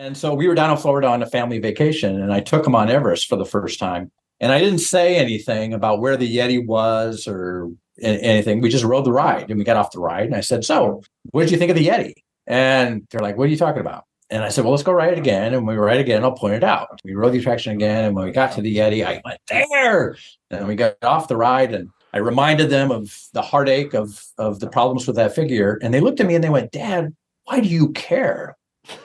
And so we were down in Florida on a family vacation, and I took him on Everest for the first time. And I didn't say anything about where the Yeti was or anything. We just rode the ride, and we got off the ride. And I said, "So, what did you think of the Yeti?" And they're like, "What are you talking about?" And I said, "Well, let's go ride it again." And when we ride again, I'll point it out. We rode the attraction again. And when we got to the Yeti, I went there. And we got off the ride, and I reminded them of the heartache of the problems with that figure. And they looked at me and they went, "Dad, why do you care?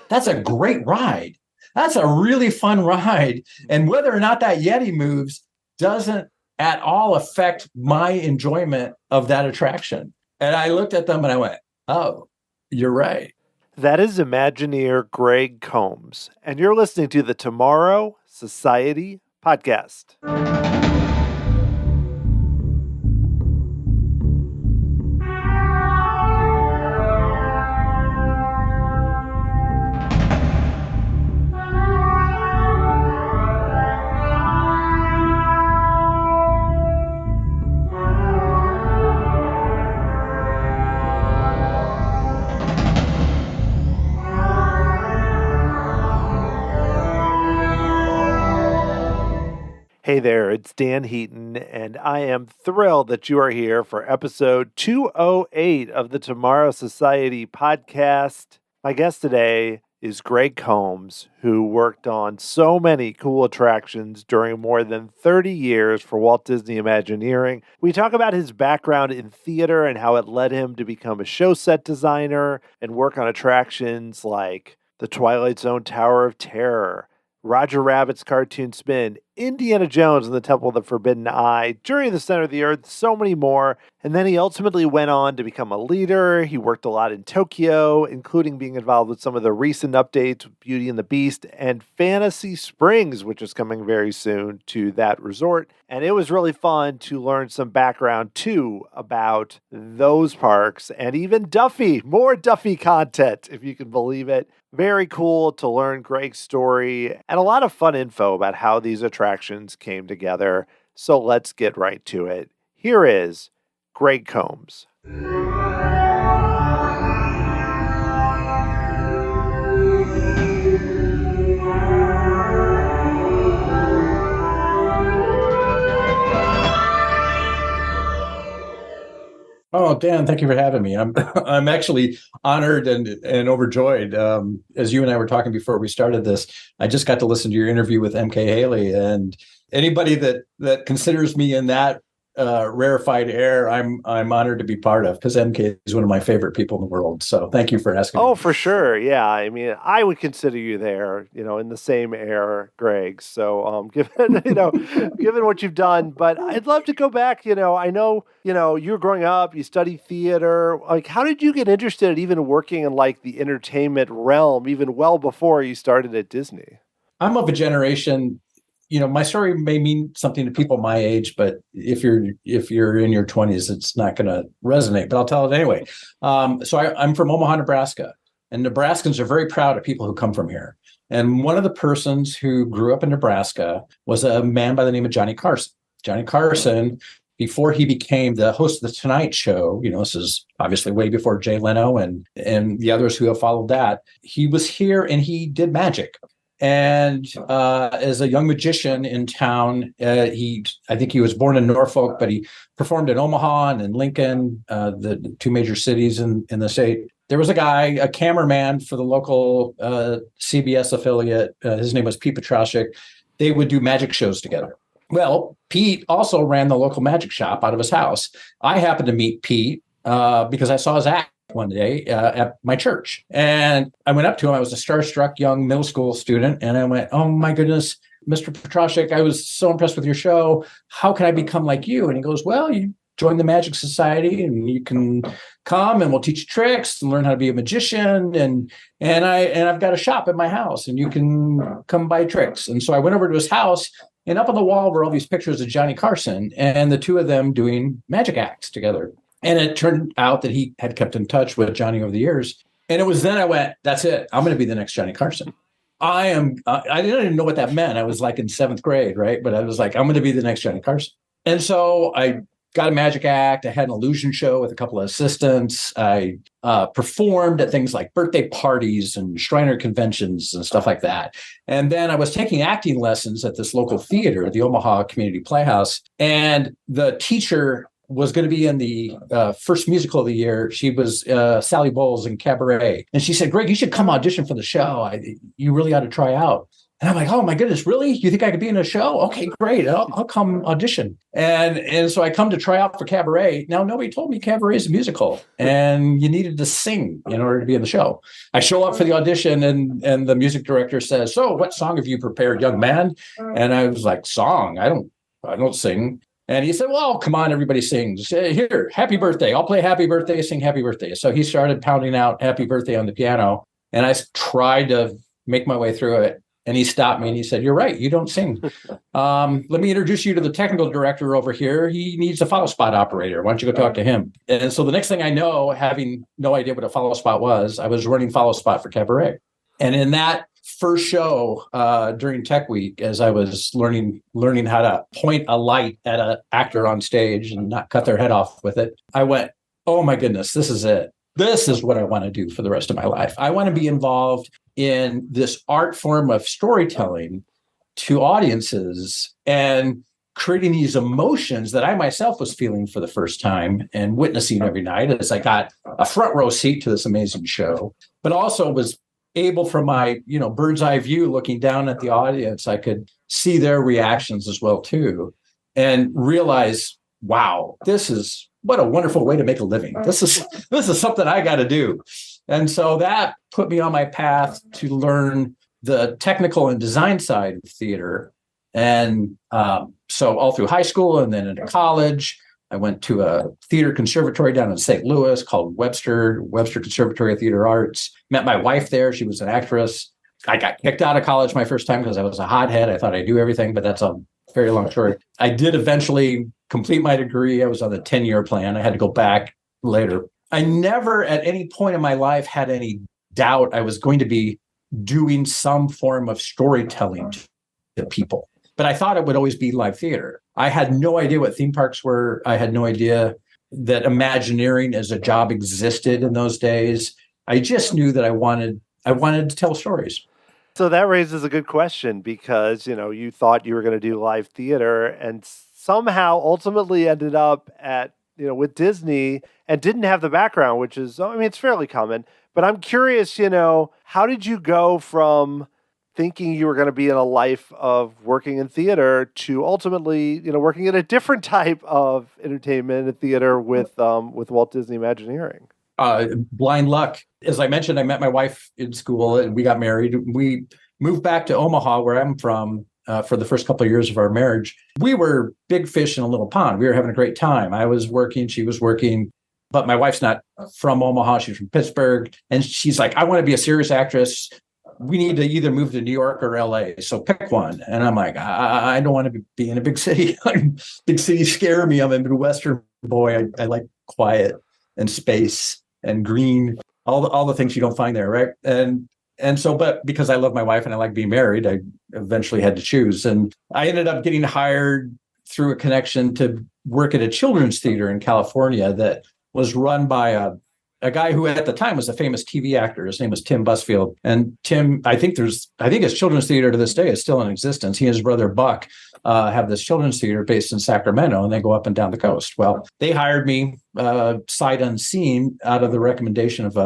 That's a great ride. That's a really fun ride. And whether or not that Yeti moves doesn't at all affect my enjoyment of that attraction." And I looked at them and I went, "Oh, you're right." That is Imagineer Greg Combs, and you're listening to the Tomorrow Society podcast. Hey there, it's Dan Heaton, and I am thrilled that you are here for episode 208 of the Tomorrow Society podcast. My guest today is Greg Combs, who worked on so many cool attractions during more than 30 years for Walt Disney Imagineering. We talk about his background in theater and how it led him to become a show set designer and work on attractions like the Twilight Zone Tower of Terror, Roger Rabbit's Cartoon Spin, Indiana Jones and the Temple of the Forbidden Eye, Journey to the Center of the Earth, so many more. And then he ultimately went on to become a leader. He worked a lot in Tokyo, including being involved with some of the recent updates with Beauty and the Beast and Fantasy Springs, which is coming very soon to that resort. And it was really fun to learn some background, too, about those parks and even Duffy, more Duffy content, if you can believe it. Very cool to learn Greg's story and a lot of fun info about how these attractions came together. So let's get right to it. Here is Greg Combs. Oh, Dan, thank you for having me. I'm actually honored and overjoyed. As you and I were talking before we started this, I just got to listen to your interview with MK Haley, and anybody that considers me in that rarefied air, I'm honored to be part of, because MK is one of my favorite people in the world. So thank you for asking. Oh, for sure. Yeah. I mean, I would consider you there, in the same air, Greg. So given, given what you've done, but I'd love to go back. I know, you were growing up, you studied theater. Like, how did you get interested even working in like the entertainment realm, even well before you started at Disney? I'm of a generation. My story may mean something to people my age, but if you're in your 20s, it's not going to resonate, but I'll tell it anyway. So I'm from Omaha, Nebraska, and Nebraskans are very proud of people who come from here. And one of the persons who grew up in Nebraska was a man by the name of Johnny Carson. Johnny Carson, before he became the host of the Tonight Show, this is obviously way before Jay Leno and the others who have followed that, he was here and he did magic. And as a young magician in town, I think he was born in Norfolk, but he performed in Omaha and in Lincoln, the two major cities in the state. There was a guy, a cameraman for the local CBS affiliate. His name was Pete Petrashik. They would do magic shows together. Well, Pete also ran the local magic shop out of his house. I happened to meet Pete because I saw his act one day at my church. And I went up to him. I was a starstruck young middle school student. And I went, "Oh, my goodness, Mr. Petrashik, I was so impressed with your show. How can I become like you?" And he goes, "Well, you join the Magic Society and you can come and we'll teach you tricks and learn how to be a magician. And I've got a shop at my house and you can come buy tricks." And so I went over to his house, and up on the wall were all these pictures of Johnny Carson and the two of them doing magic acts together. And it turned out that he had kept in touch with Johnny over the years. And it was then I went, "That's it. I'm going to be the next Johnny Carson." I didn't even know what that meant. I was like in 7th grade, right? But I was like, I'm going to be the next Johnny Carson. And so I got a magic act. I had an illusion show with a couple of assistants. I performed at things like birthday parties and Shriner conventions and stuff like that. And then I was taking acting lessons at this local theater, the Omaha Community Playhouse. And the teacher was going to be in the first musical of the year. She was Sally Bowles in Cabaret. And she said, Greg, you should come audition for the show. You really ought to try out. And I'm like, oh my goodness, really? You think I could be in a show? Okay, great. I'll come audition. And so I come to try out for Cabaret. Now, nobody told me Cabaret is a musical and you needed to sing in order to be in the show. I show up for the audition and the music director says, so what song have you prepared, young man? And I was like, song? I don't sing. And he said, well, come on, everybody sings. Here, happy birthday. I'll play happy birthday, sing happy birthday. So he started pounding out happy birthday on the piano. And I tried to make my way through it. And he stopped me and he said, you're right, you don't sing. Let me introduce you to the technical director over here. He needs a follow spot operator. Why don't you go talk to him? And so the next thing I know, having no idea what a follow spot was, I was running follow spot for Cabaret. And in that first show during Tech Week, as I was learning how to point a light at an actor on stage and not cut their head off with it, I went, oh my goodness, this is it. This is what I want to do for the rest of my life. I want to be involved in this art form of storytelling to audiences and creating these emotions that I myself was feeling for the first time and witnessing every night as I got a front row seat to this amazing show, but also was able from my, bird's eye view looking down at the audience, I could see their reactions as well too, and realize, wow, what a wonderful way to make a living. This is something I got to do. And so that put me on my path to learn the technical and design side of theater. And so all through high school and then into college, I went to a theater conservatory down in St. Louis called Webster Conservatory of Theater Arts. Met my wife there. She was an actress. I got kicked out of college my first time because I was a hothead. I thought I knew everything, but that's a very long story. I did eventually complete my degree. I was on the 10-year plan. I had to go back later. I never at any point in my life had any doubt I was going to be doing some form of storytelling to people. But I thought it would always be live theater. I had no idea what theme parks were. I had no idea that Imagineering as a job existed in those days. I just knew that I wanted to tell stories. So that raises a good question because, you thought you were going to do live theater and somehow ultimately ended up at, with Disney and didn't have the background, which is, it's fairly common. But I'm curious, how did you go from thinking you were going to be in a life of working in theater to ultimately, working in a different type of entertainment and theater with Walt Disney Imagineering? Blind luck. As I mentioned, I met my wife in school and we got married. We moved back to Omaha, where I'm from, for the first couple of years of our marriage. We were big fish in a little pond. We were having a great time. I was working, she was working, but my wife's not from Omaha. She's from Pittsburgh. And she's like, I want to be a serious actress. We need to either move to New York or LA. So pick one. And I'm like, I don't want to be in a big city. Big cities scare me. I'm a Midwestern boy. I like quiet and space and green, all the things you don't find there, right? And so, but because I love my wife and I like being married, I eventually had to choose. And I ended up getting hired through a connection to work at a children's theater in California that was run by a guy who at the time was a famous TV actor. His name was Tim Busfield. And Tim, I think his children's theater to this day is still in existence. He and his brother Buck have this children's theater based in Sacramento, and they go up and down the coast. Well, they hired me sight unseen out of the recommendation of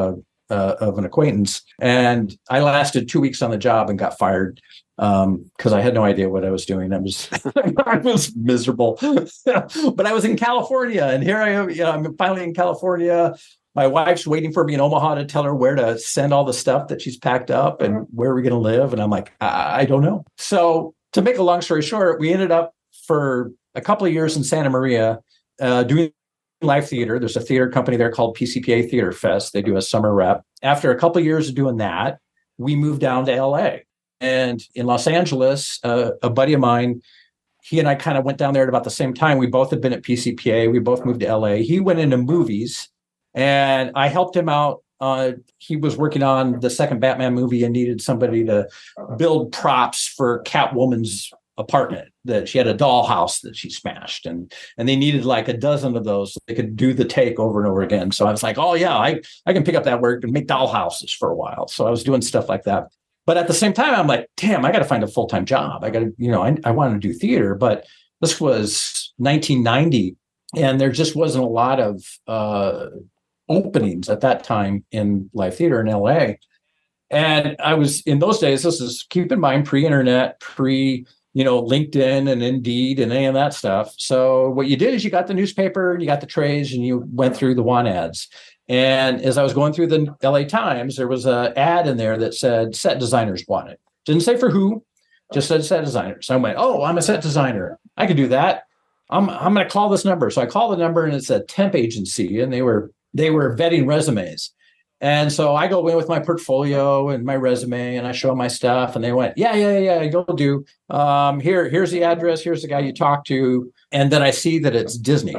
an acquaintance. And I lasted 2 weeks on the job and got fired because I had no idea what I was doing. I was miserable. But I was in California, and here I am. I'm finally in California. My wife's waiting for me in Omaha to tell her where to send all the stuff that she's packed up and where we're going to live. And I'm like, I don't know. So to make a long story short, we ended up for a couple of years in Santa Maria doing live theater. There's a theater company there called PCPA Theater Fest. They do a summer rep. After a couple of years of doing that, we moved down to LA. And in Los Angeles, a buddy of mine, he and I kind of went down there at about the same time. We both had been at PCPA. We both moved to LA. He went into movies and I helped him out. He was working on the second Batman movie and needed somebody to build props for Catwoman's apartment that she had a dollhouse that she smashed, and they needed like a dozen of those so they could do the take over and over again. So I was like, oh yeah, I can pick up that work and make dollhouses for a while. So I was doing stuff like that. But at the same time, I'm like, damn, I got to find a full-time job. I got to, I wanted to do theater, but this was 1990, and there just wasn't a lot of openings at that time in live theater in LA. And I was, in those days, this is, keep in mind, pre-internet, LinkedIn and Indeed and any of that stuff. So what you did is you got the newspaper, you got the trays, and you went through the want ads. And as I was going through the LA Times, there was an ad in there that said set designers wanted. Didn't say for who, just said set designers. I went, oh, I'm a set designer. I could do that. I'm going to call this number. So I called the number, and it's a temp agency, and they were vetting resumes. And so I go in with my portfolio and my resume, and I show them my stuff, and they went, yeah, you'll do. Here's the address. Here's the guy you talk to. And then I see that it's Disney.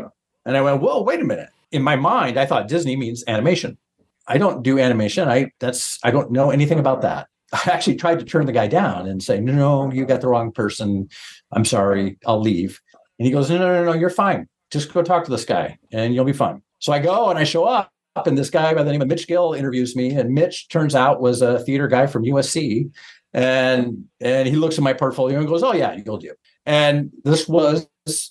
And I went, whoa, wait a minute. In my mind, I thought Disney means animation. I don't do animation. I don't know anything about that. I actually tried to turn the guy down and say, no, you got the wrong person. I'm sorry, I'll leave. And he goes, no, you're fine. Just go talk to this guy and you'll be fine. So I go and I show up, and this guy by the name of Mitch Gill interviews me. And Mitch, turns out, was a theater guy from USC. And he looks at my portfolio and goes, oh, yeah, you'll do. And this was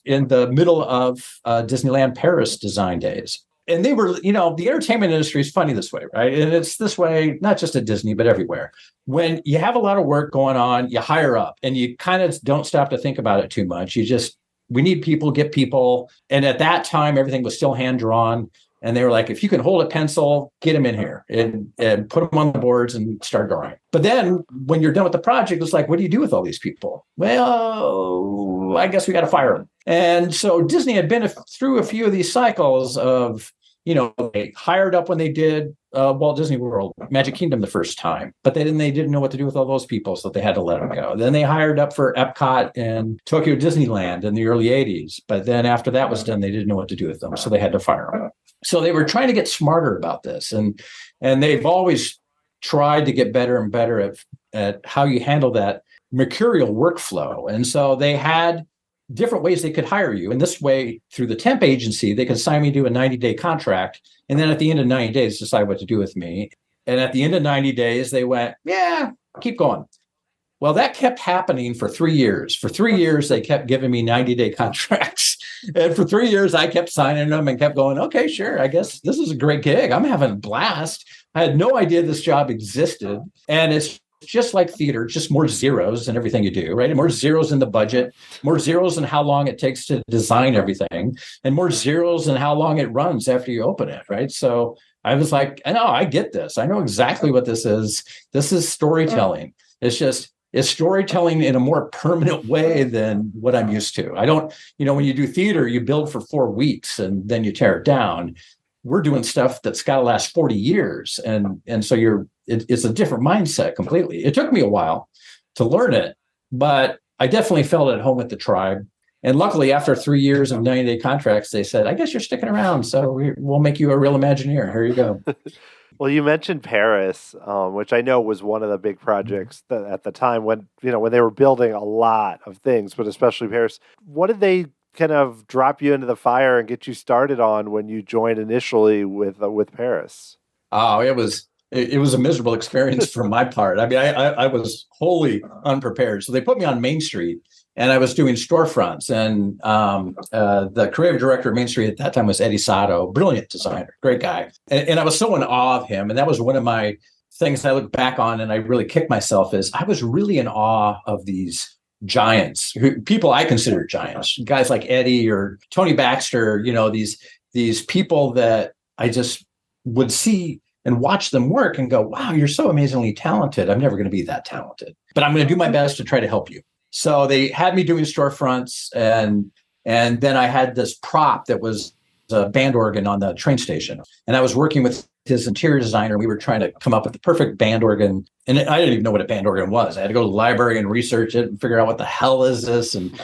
in the middle of Disneyland Paris design days. And they were, the entertainment industry is funny this way, right? And it's this way, not just at Disney, but everywhere. When you have a lot of work going on, you hire up, and you kind of don't stop to think about it too much. We need people, get people. And at that time, everything was still hand drawn. And they were like, if you can hold a pencil, get them in here and put them on the boards and start drawing. But then when you're done with the project, it's like, what do you do with all these people? Well, I guess we got to fire them. And so Disney had been through a few of these cycles of, they hired up when they did Walt Disney World, Magic Kingdom the first time, but they didn't know what to do with all those people, so they had to let them go. Then they hired up for Epcot and Tokyo Disneyland in the early 80s. But then after that was done, they didn't know what to do with them, so they had to fire them. So they were trying to get smarter about this. And they've always tried to get better and better at how you handle that mercurial workflow. And so they had different ways they could hire you. And this way, through the temp agency, they could sign me to a 90-day contract. And then at the end of 90 days, decide what to do with me. And at the end of 90 days, they went, yeah, keep going. Well, that kept happening for 3 years. For 3 years, they kept giving me 90-day contracts. And for 3 years, I kept signing them and kept going, okay, sure, I guess this is a great gig. I'm having a blast. I had no idea this job existed. And it's just like theater, just more zeros in everything you do, right? And more zeros in the budget, more zeros in how long it takes to design everything, and more zeros in how long it runs after you open it, right? So I was like, I know, I get this. I know exactly what this is. This is storytelling. It's storytelling in a more permanent way than what I'm used to. I don't, when you do theater, you build for 4 weeks and then you tear it down. We're doing stuff that's got to last 40 years. And so it's a different mindset completely. It took me a while to learn it, but I definitely felt at home at the tribe. And luckily, after 3 years of 90-day contracts, they said, I guess you're sticking around. So we'll make you a real Imagineer. Here you go. Well, you mentioned Paris, which I know was one of the big projects at the time when they were building a lot of things, but especially Paris. What did they kind of drop you into the fire and get you started on when you joined initially with Paris? Oh, it was a miserable experience for my part. I mean, I was wholly unprepared. So they put me on Main Street, and I was doing storefronts. And the creative director of Main Street at that time was Eddie Sato, brilliant designer, great guy. And I was so in awe of him. And that was one of my things I look back on, and I really kick myself, is I was really in awe of these giants, people I consider giants, guys like Eddie or Tony Baxter, these people that I just would see and watch them work and go, wow, you're so amazingly talented. I'm never going to be that talented, but I'm going to do my best to try to help you. So they had me doing storefronts, and then I had this prop that was a band organ on the train station. And I was working with his interior designer. We were trying to come up with the perfect band organ. And I didn't even know what a band organ was. I had to go to the library and research it and figure out what the hell is this and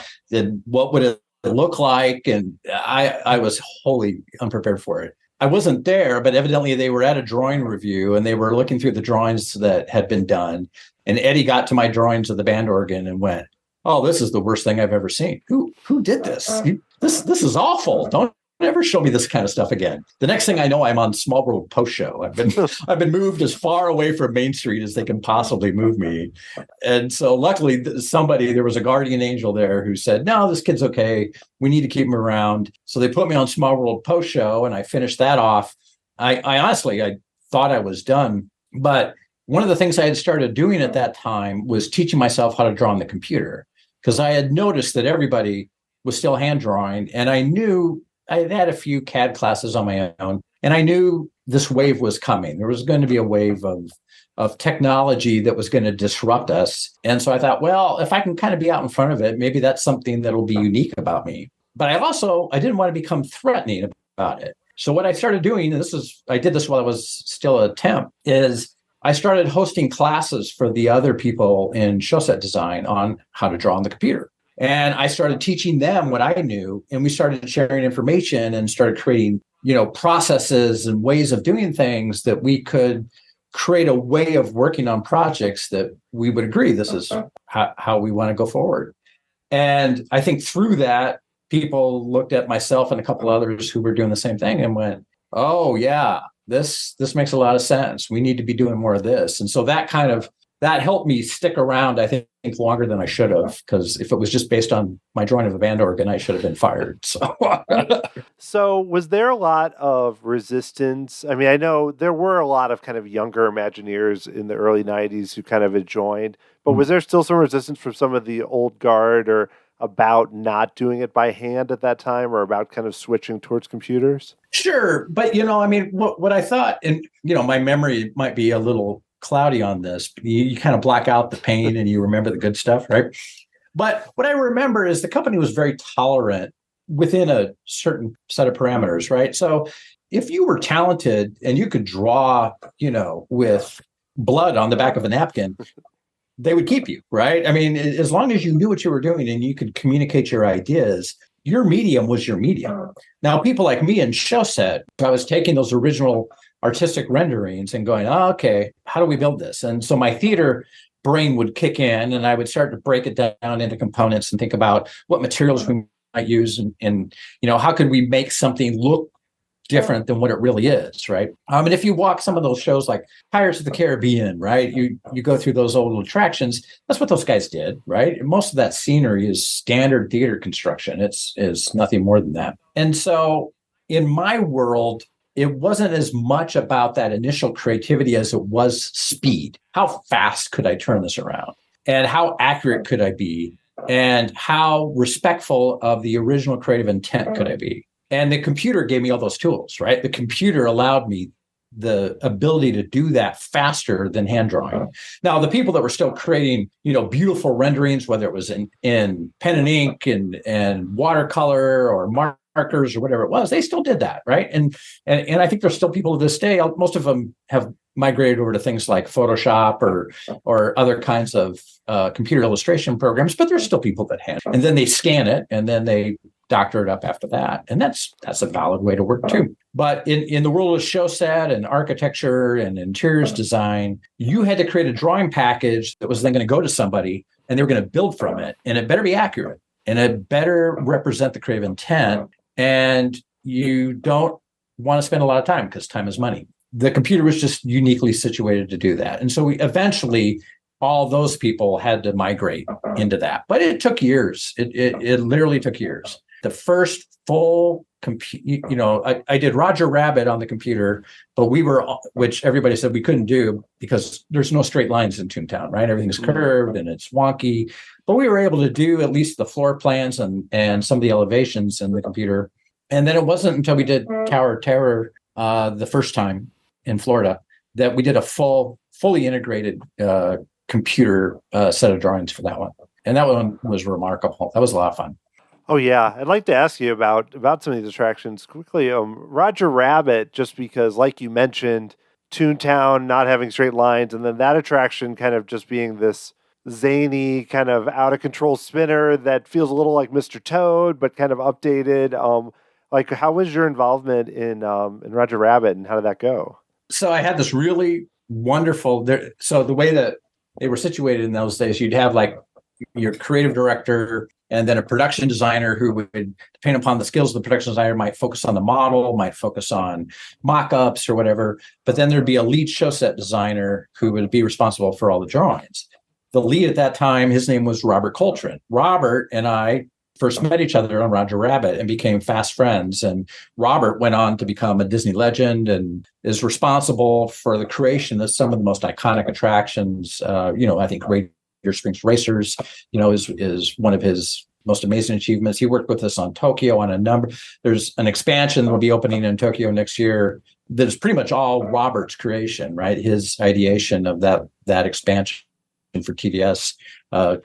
what would it look like. And I was wholly unprepared for it. I wasn't there, but evidently they were at a drawing review and they were looking through the drawings that had been done. And Eddie got to my drawings of the band organ and went, oh, this is the worst thing I've ever seen. Who did this? This is awful. Don't ever show me this kind of stuff again. The next thing I know, I'm on Small World Post Show. I've been moved as far away from Main Street as they can possibly move me. And so luckily there was a guardian angel there who said, no, this kid's okay. We need to keep him around. So they put me on Small World Post Show and I finished that off. I honestly, I thought I was done. But one of the things I had started doing at that time was teaching myself how to draw on the computer, because I had noticed that everybody was still hand drawing. And I knew I had a few CAD classes on my own, and I knew this wave was coming. There was going to be a wave of technology that was going to disrupt us. And so I thought, well, if I can kind of be out in front of it, maybe that's something that'll be unique about me. But I didn't want to become threatening about it. So what I started doing, and I did this while I was still a temp, is I started hosting classes for the other people in show set design on how to draw on the computer. And I started teaching them what I knew, and we started sharing information and started creating, processes and ways of doing things that we could create a way of working on projects that we would agree this is how we want to go forward. And I think through that, people looked at myself and a couple others who were doing the same thing and went, oh yeah, this makes a lot of sense. We need to be doing more of this. And so that helped me stick around, I think, longer than I should have, because if it was just based on my drawing of a band organ, I should have been fired. So was there a lot of resistance? I mean, I know there were a lot of kind of younger Imagineers in the early 90s who kind of had joined, but was there still some resistance from some of the old guard or about not doing it by hand at that time, or about kind of switching towards computers? Sure. But, what I thought, and, my memory might be a little cloudy on this, but you kind of black out the pain and you remember the good stuff, right? But what I remember is the company was very tolerant within a certain set of parameters, right? So if you were talented and you could draw, with blood on the back of a napkin, they would keep you, right? I mean, as long as you knew what you were doing and you could communicate your ideas, your medium was your medium. Now, people like me in show set, I was taking those original artistic renderings and going, oh, okay, how do we build this? And so my theater brain would kick in and I would start to break it down into components and think about what materials we might use and how could we make something look different than what it really is, right? And if you walk some of those shows like Pirates of the Caribbean, right? You go through those old attractions. That's what those guys did, right? And most of that scenery is standard theater construction. It's nothing more than that. And so in my world, it wasn't as much about that initial creativity as it was speed. How fast could I turn this around? And how accurate could I be? And how respectful of the original creative intent could I be? And the computer gave me all those tools, right? The computer allowed me the ability to do that faster than hand drawing. Now, the people that were still creating, beautiful renderings, whether it was in pen and ink and watercolor or markers or whatever it was, they still did that, right? And I think there's still people to this day. Most of them have migrated over to things like Photoshop or other kinds of computer illustration programs, but there's still people that hand, and then they scan it and then they doctor it up after that. And that's a valid way to work too. But in the world of show set and architecture and interiors design, you had to create a drawing package that was then going to go to somebody and they were going to build from it. And it better be accurate and it better represent the creative intent. And you don't want to spend a lot of time because time is money. The computer was just uniquely situated to do that. And so we eventually, all those people had to migrate into that. But it took years. It literally took years. The first full I did Roger Rabbit on the computer, but which everybody said we couldn't do because there's no straight lines in Toontown, right? Everything's curved and it's wonky. But we were able to do at least the floor plans and some of the elevations in the computer. And then it wasn't until we did Tower of Terror the first time in Florida that we did a fully integrated computer set of drawings for that one. And that one was remarkable. That was a lot of fun. Oh, yeah. I'd like to ask you about some of these attractions quickly. Roger Rabbit, just because, like you mentioned, Toontown not having straight lines, and then that attraction kind of just being this zany, kind of out-of-control spinner that feels a little like Mr. Toad, but kind of updated. How was your involvement in Roger Rabbit, and how did that go? So I had this really wonderful... So the way that they were situated in those days, you'd have your creative director, and then a production designer who would, depending upon the skills of the production designer, might focus on the model, might focus on mock-ups or whatever. But then there'd be a lead show set designer who would be responsible for all the drawings. The lead at that time, his name was Robert Coltrane. Robert and I first met each other on Roger Rabbit and became fast friends. And Robert went on to become a Disney legend and is responsible for the creation of some of the most iconic attractions. I think Radiator Springs Racers, is one of his most amazing achievements. He worked with us on Tokyo on a number. There's an expansion that will be opening in Tokyo next year. That is pretty much all Robert's creation, right? His ideation of that expansion for TDS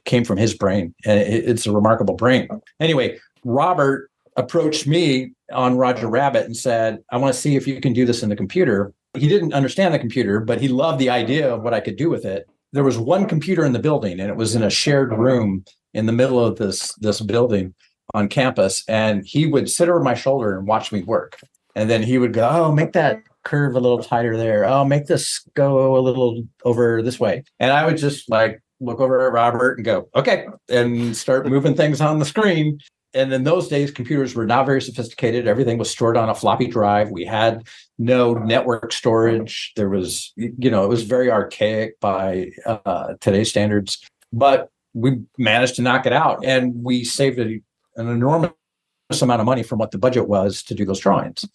came from his brain, and it's a remarkable brain. Anyway, Robert approached me on Roger Rabbit and said, I want to see if you can do this in the computer. He didn't understand the computer, but he loved the idea of what I could do with it. There was one computer in the building, and it was in a shared room in the middle of this building on campus. And he would sit over my shoulder and watch me work. And then he would go, oh, make that curve a little tighter there. Oh, make this go a little over this way. And I would just look over at Robert and go, okay, and start moving things on the screen. And in those days, computers were not very sophisticated. Everything was stored on a floppy drive. We had no network storage. There was, it was very archaic by today's standards, but we managed to knock it out, and we saved an enormous amount of money from what the budget was to do those drawings.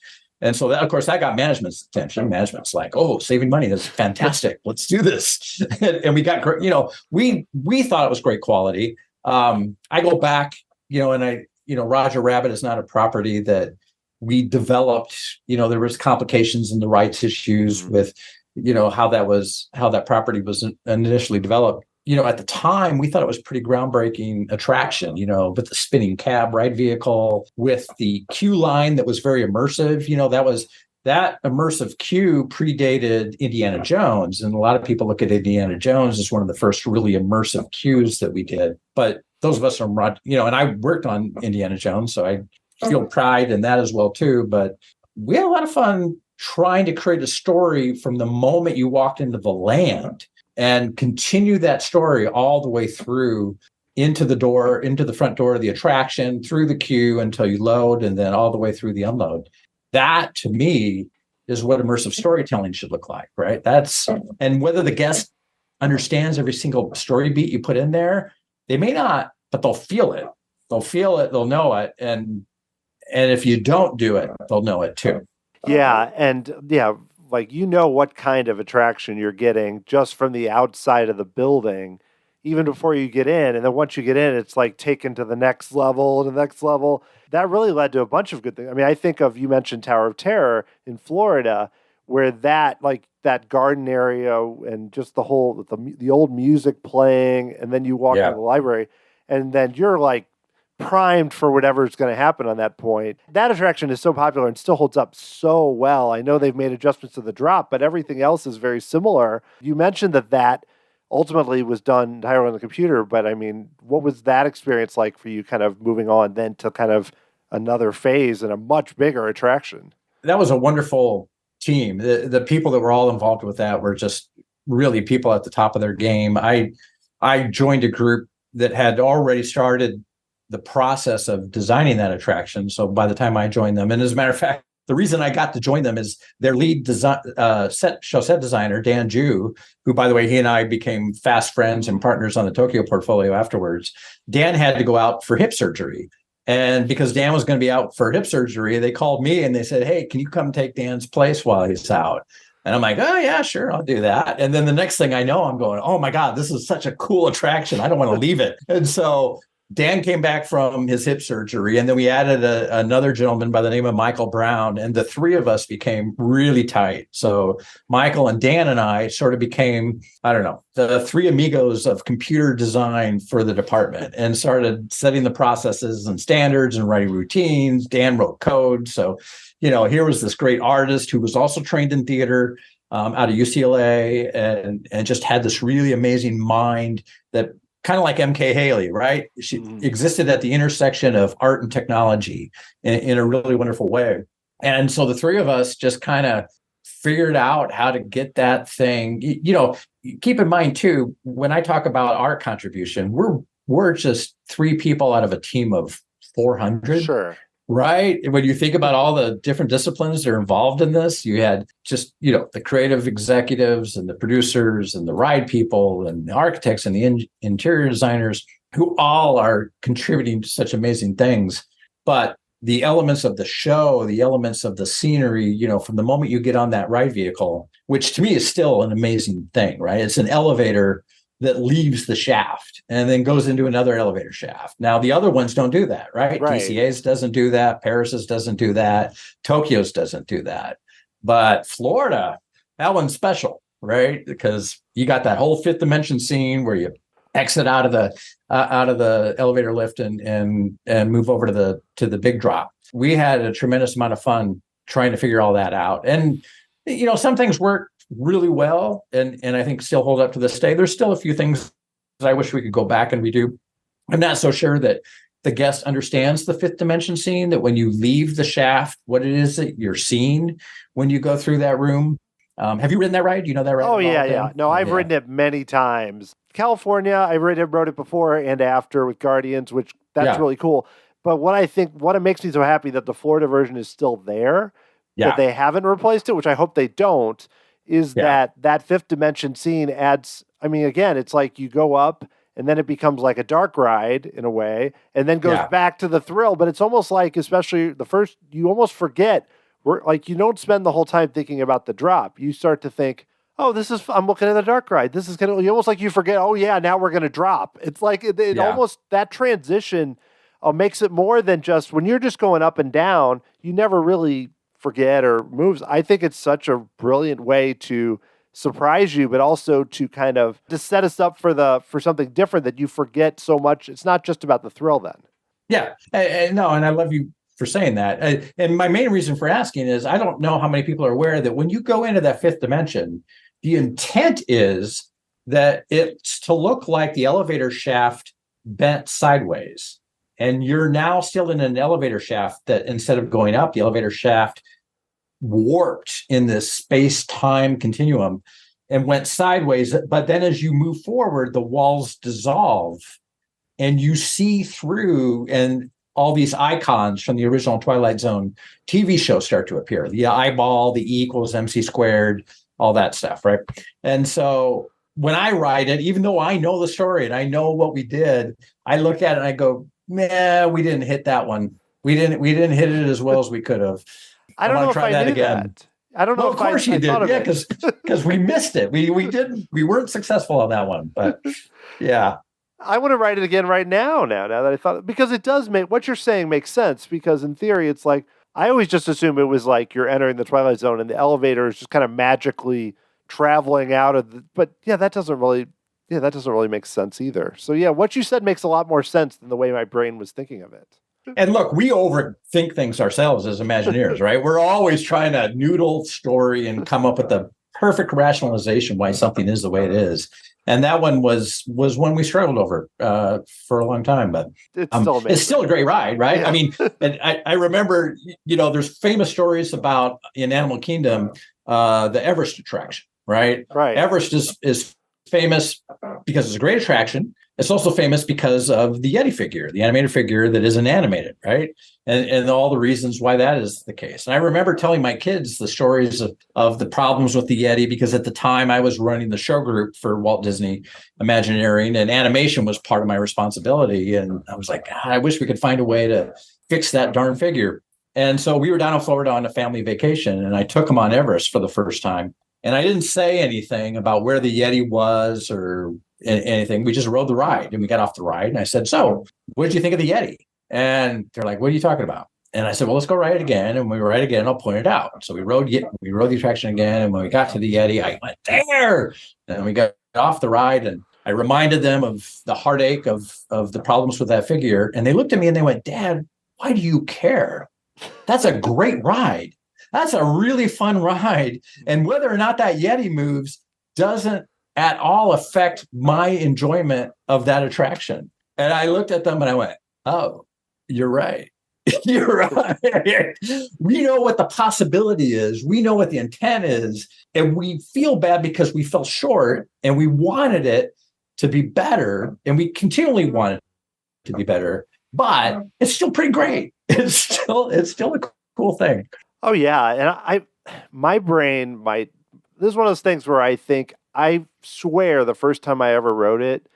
And so that, of course, that got management's attention. Management's like, oh, saving money is fantastic. Let's do this. And we got great, we thought it was great quality. I go back, Roger Rabbit is not a property that we developed. There was complications in the rights issues with, how that property was initially developed. At the time, we thought it was pretty groundbreaking attraction, with the spinning cab ride vehicle, with the queue line that was very immersive. That immersive queue predated Indiana Jones. And a lot of people look at Indiana Jones as one of the first really immersive queues that we did. But those of us from, and I worked on Indiana Jones, so I feel pride in that as well, too. But we had a lot of fun trying to create a story from the moment you walked into the land and continue that story all the way through into the front door of the attraction, through the queue until you load, and then all the way through the unload. That, to me, is what immersive storytelling should look like, right? And whether the guest understands every single story beat you put in there, they may not, but they'll feel it. They'll feel it, they'll know it. And if you don't do it, they'll know it too. Yeah. And what kind of attraction you're getting just from the outside of the building, even before you get in. And then once you get in, it's like taken to the next level, That really led to a bunch of good things. I mean, I think you mentioned Tower of Terror in Florida, where that garden area and just the whole, the old music playing, and then you walk into the library, and then you're primed for whatever's going to happen on that point. That attraction is so popular and still holds up so well. I know they've made adjustments to the drop, but everything else is very similar. You mentioned that ultimately was done entirely on the computer, but I mean, what was that experience like for you, kind of moving on then to kind of another phase and a much bigger attraction? That was a wonderful team. The people that were all involved with that were just really people at the top of their game. I joined a group that had already started the process of designing that attraction. So by the time I joined them, and as a matter of fact, the reason I got to join them is their lead show set designer, Dan Ju, who, by the way, he and I became fast friends and partners on the Tokyo portfolio afterwards. Dan had to go out for hip surgery. And because Dan was going to be out for hip surgery, they called me and they said, hey, can you come take Dan's place while he's out? And I'm like, oh, yeah, sure, I'll do that. And then the next thing I know, I'm going, oh, my God, this is such a cool attraction. I don't want to leave it. And so Dan came back from his hip surgery, and then we added another gentleman by the name of Michael Brown, and the three of us became really tight. So Michael and Dan and I sort of became, the three amigos of computer design for the department, and started setting the processes and standards and writing routines. Dan wrote code. So, here was this great artist who was also trained in theater out of UCLA and just had this really amazing mind that, kind of like MK Haley, right? She existed at the intersection of art and technology in a really wonderful way. And so the three of us just kind of figured out how to get that thing. Keep in mind, too, when I talk about our contribution, we're we're just three people out of a team of 400. Sure. Right. When you think about all the different disciplines that are involved in this, you had just, the creative executives and the producers and the ride people and the architects and the interior designers who all are contributing to such amazing things. But the elements of the show, the elements of the scenery, from the moment you get on that ride vehicle, which to me is still an amazing thing, right? It's an elevator that leaves the shaft and then goes into another elevator shaft. Now, the other ones don't do that, right? DCA's doesn't do that. Paris's doesn't do that. Tokyo's doesn't do that. But Florida, that one's special, right? Because you got that whole fifth dimension scene where you exit out of the elevator lift and move over to the big drop. We had a tremendous amount of fun trying to figure all that out. And, some things work really well, and I think still hold up to this day. There's still a few things that I wish we could go back and redo. I'm not so sure that the guest understands the fifth dimension scene, that when you leave the shaft, what it is that you're seeing when you go through that room. Have you ridden that ride? Do you know that ride? Oh, yeah. No, I've ridden it many times. California, I rode it before and after with Guardians, which that's really cool. But what it makes me so happy that the Florida version is still there, that they haven't replaced it, which I hope they don't, is that fifth dimension scene adds, again, it's like you go up and then it becomes like a dark ride in a way, and then goes back to the thrill. But it's almost like, especially the first, you almost forget, you don't spend the whole time thinking about the drop. You start to think, oh, I'm looking at the dark ride. This is almost like you forget, oh yeah, now we're going to drop. It's like it almost, that transition makes it more than just, when you're just going up and down, you never really forget or moves. I think it's such a brilliant way to surprise you, but also to kind of to set us up for something different that you forget so much. It's not just about the thrill then. Yeah. No, and I love you for saying that. And my main reason for asking is I don't know how many people are aware that when you go into that fifth dimension, the intent is that it's to look like the elevator shaft bent sideways. And you're now still in an elevator shaft that instead of going up, the elevator shaft warped in this space-time continuum and went sideways. But then as you move forward, the walls dissolve and you see through, and all these icons from the original Twilight Zone TV show start to appear. The eyeball, the E equals MC squared, all that stuff, right? And so when I ride it, even though I know the story and I know what we did, I look at it and I go, man, we didn't hit that one. We didn't hit it as well as we could have. I don't know if I knew that. I don't know. Of course you did. Yeah, because we missed it. We weren't successful on that one. But yeah. I want to write it again right now that I thought, because it does make, what you're saying makes sense, because in theory it's like, I always just assume it was like you're entering the Twilight Zone and the elevator is just kind of magically traveling out of the, but that doesn't really make sense either. So what you said makes a lot more sense than the way my brain was thinking of it. And look, we overthink things ourselves as Imagineers, right? We're always trying to noodle story and come up with the perfect rationalization why something is the way it is. And that one was one we struggled over for a long time, but it's still a great ride, right? Yeah. I mean, and I remember, there's famous stories about in Animal Kingdom, the Everest attraction, right? Right. Everest is famous because it's a great attraction. It's also famous because of the Yeti figure, the animated figure that isn't animated, right? And all the reasons why that is the case. And I remember telling my kids the stories of the problems with the Yeti, because at the time I was running the show group for Walt Disney Imagineering, and animation was part of my responsibility. And I was like, God, I wish we could find a way to fix that darn figure. And so we were down in Florida on a family vacation, and I took them on Everest for the first time. And I didn't say anything about where the Yeti was or anything. We just rode the ride, and we got off the ride. And I said, so what did you think of the Yeti? And they're like, what are you talking about? And I said, well, let's go ride it again. And when we ride it again, I'll point it out. So we rode the attraction again. And when we got to the Yeti, I went there. And we got off the ride, and I reminded them of the heartache of the problems with that figure. And they looked at me and they went, Dad, why do you care? That's a great ride. That's a really fun ride. And whether or not that Yeti moves doesn't at all affect my enjoyment of that attraction. And I looked at them and I went, oh, you're right. You're right. We know what the possibility is. We know what the intent is. And we feel bad because we fell short and we wanted it. to be better, and we continually want it to be better, but it's still pretty great. It's still a cool thing. Oh yeah, and my brain might. This is one of those things where I swear the first time I ever wrote it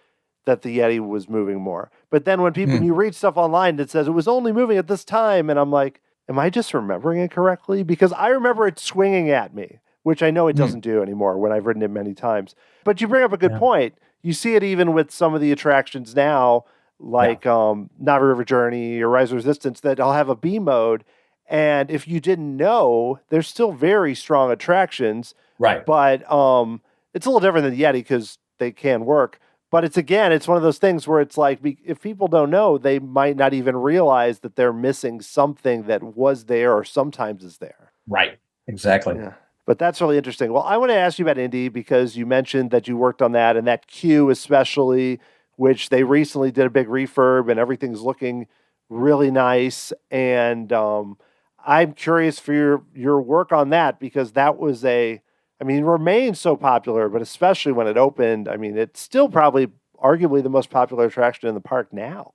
that the Yeti was moving more. But then when you read stuff online that says it was only moving at this time, and I'm like, am I just remembering it correctly? Because I remember it swinging at me, which I know it doesn't do anymore when I've written it many times. But you bring up a good point. You see it even with some of the attractions now, like Navi River Journey or Rise of Resistance, that I'll have a B mode. And if you didn't know, they're still very strong attractions. Right. But it's a little different than the Yeti because they can work. But it's one of those things where it's like, if people don't know, they might not even realize that they're missing something that was there or sometimes is there. Right. Exactly. Yeah. But that's really interesting. Well, I want to ask you about Indy because you mentioned that you worked on that, and that queue especially, which they recently did a big refurb and everything's looking really nice. And I'm curious for your work on that because that was it remains so popular, but especially when it opened, it's still probably arguably the most popular attraction in the park now.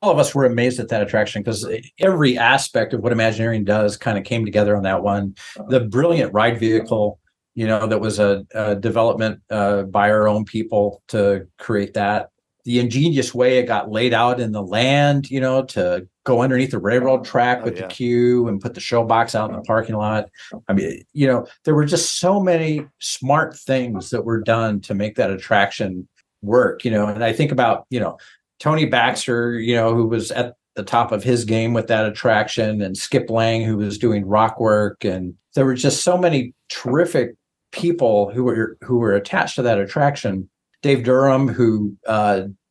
All of us were amazed at that attraction because every aspect of what Imagineering does kind of came together on that one. The brilliant ride vehicle, that was a development by our own people to create that. The ingenious way it got laid out in the land, to go underneath the railroad track with the queue and put the show box out in the parking lot. There were just so many smart things that were done to make that attraction work, and I think about, Tony Baxter, who was at the top of his game with that attraction, and Skip Lang, who was doing rock work. And there were just so many terrific people who were attached to that attraction. Dave Durham, who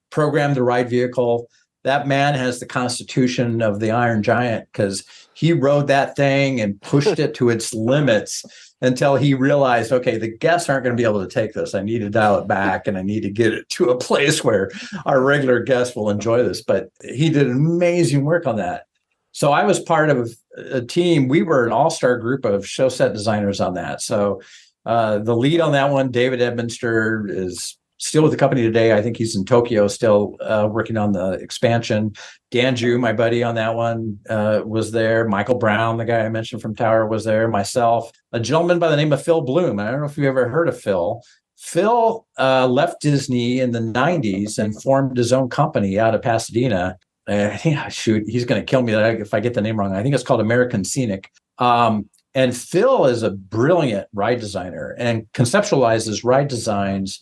programmed the ride vehicle, that man has the constitution of the Iron Giant because he rode that thing and pushed it to its limits until he realized, okay, the guests aren't going to be able to take this. I need to dial it back and I need to get it to a place where our regular guests will enjoy this. But he did amazing work on that. So I was part of a team. We were an all-star group of show set designers on that. So the lead on that one, David Edminster, is still with the company today. I think he's in Tokyo still working on the expansion. Dan Ju, my buddy on that one, was there. Michael Brown, the guy I mentioned from Tower, was there. Myself, a gentleman by the name of Phil Bloom. I don't know if you've ever heard of Phil. Phil left Disney in the 90s and formed his own company out of Pasadena. I think, he's going to kill me if I get the name wrong. I think it's called American Scenic. And Phil is a brilliant ride designer and conceptualizes ride designs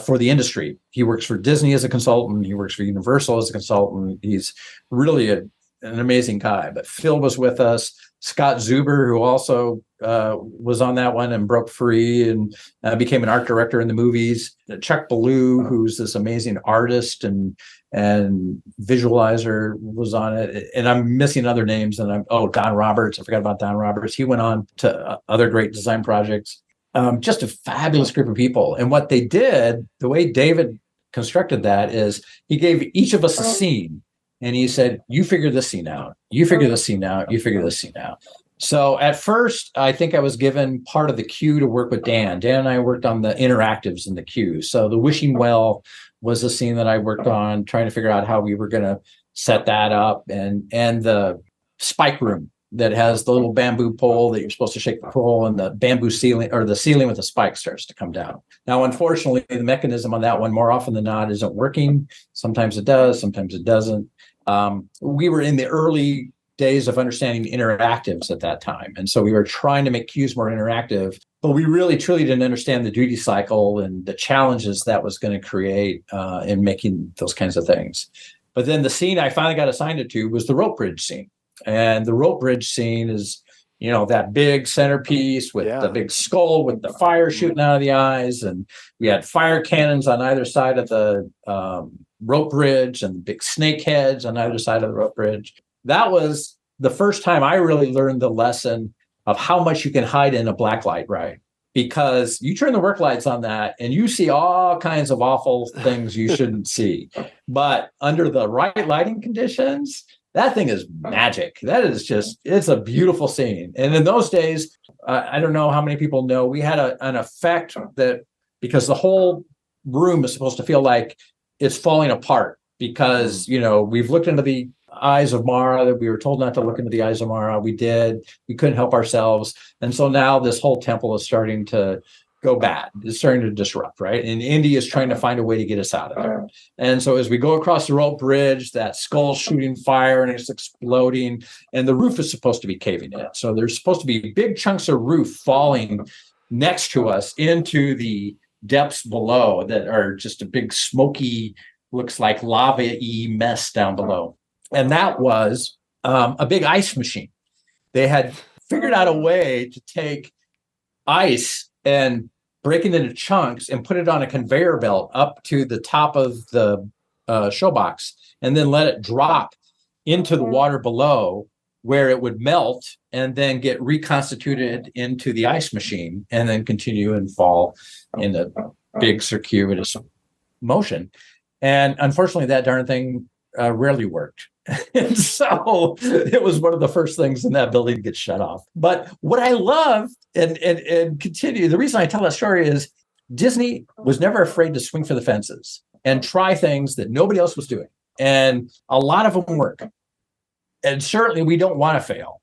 for the industry. He works for Disney as a consultant. He works for Universal as a consultant. He's really an amazing guy. But Phil was with us. Scott Zuber, who also was on that one and broke free and became an art director in the movies. Chuck Ballou, who's this amazing artist and visualizer, was on it. And I'm missing other names. And Don Roberts. I forgot about Don Roberts. He went on to other great design projects. Just a fabulous group of people. And what they did, the way David constructed that, is he gave each of us a scene. And he said, you figure this scene out. You figure this scene out. You figure this scene out. So at first, I think I was given part of the queue to work with Dan. Dan and I worked on the interactives in the queue. So the Wishing Well was a scene that I worked on, trying to figure out how we were going to set that up. And the spike room that has the little bamboo pole that you're supposed to shake the pole, and the bamboo ceiling, or the ceiling with the spike, starts to come down. Now, unfortunately, the mechanism on that one, more often than not, isn't working. Sometimes it does, sometimes it doesn't. We were in the early days of understanding interactives at that time. And so we were trying to make queues more interactive, but we really truly didn't understand the duty cycle and the challenges that was going to create in making those kinds of things. But then the scene I finally got assigned it to was the rope bridge scene. And the rope bridge scene is, that big centerpiece with the big skull with the fire shooting out of the eyes. And we had fire cannons on either side of the rope bridge and big snake heads on either side of the rope bridge. That was the first time I really learned the lesson of how much you can hide in a blacklight ride, because you turn the work lights on that and you see all kinds of awful things you shouldn't see. But under the right lighting conditions, that thing is magic. That is it's a beautiful scene. And in those days, I don't know how many people know, we had an effect that, because the whole room is supposed to feel like it's falling apart because, we've looked into the eyes of Mara, that we were told not to look into the eyes of Mara. We did. We couldn't help ourselves. And so now this whole temple is starting to go bad. It's starting to disrupt, right? And Indy is trying to find a way to get us out of there. And so as we go across the rope bridge, that skull's shooting fire and it's exploding, and the roof is supposed to be caving in. So there's supposed to be big chunks of roof falling next to us into the depths below that are just a big smoky, looks like lava-y mess down below. And that was a big ice machine. They had figured out a way to take ice and break it into chunks and put it on a conveyor belt up to the top of the showbox, and then let it drop into the water below, where it would melt and then get reconstituted into the ice machine and then continue and fall in a big circuitous motion. And unfortunately, that darn thing rarely worked. And so it was one of the first things in that building to get shut off. But what I love and continue, the reason I tell that story is Disney was never afraid to swing for the fences and try things that nobody else was doing. And a lot of them work. And certainly we don't want to fail.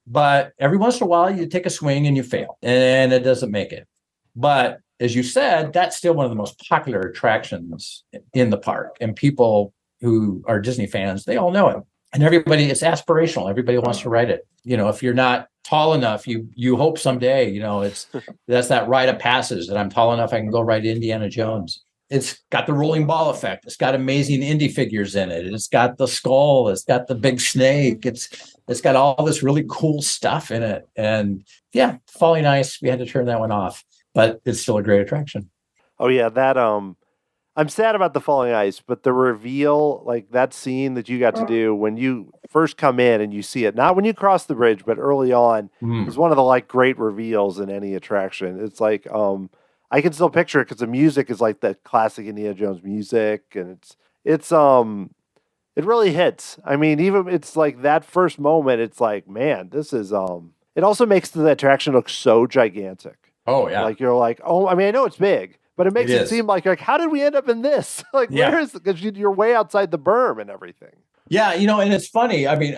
But every once in a while, you take a swing and you fail, and it doesn't make it. But as you said, that's still one of the most popular attractions in the park. And people who are Disney fans, they all know it. And everybody, it's aspirational. Everybody wants to ride it. If you're not tall enough, you hope someday, that's that rite of passage that I'm tall enough, I can go ride Indiana Jones. It's got the rolling ball effect. It's got amazing Indy figures in it. It's got the skull. It's got the big snake. It's got all this really cool stuff in it. And yeah, falling ice, we had to turn that one off, but it's still a great attraction. Oh yeah, that I'm sad about the falling ice, but the reveal, like that scene that you got to do when you first come in and you see it, not when you cross the bridge, but early on, is one of the great reveals in any attraction. It's like, I can still picture it because the music is like the classic Indiana Jones music, and it really hits. I mean, even it's like that first moment, it's like, man, this is, it also makes the attraction look so gigantic. Oh yeah. Like you're like, oh, I mean, I know it's big, but it makes it seem like how did we end up in this? Where is it? Because you're way outside the berm and everything. Yeah, and it's funny. I mean,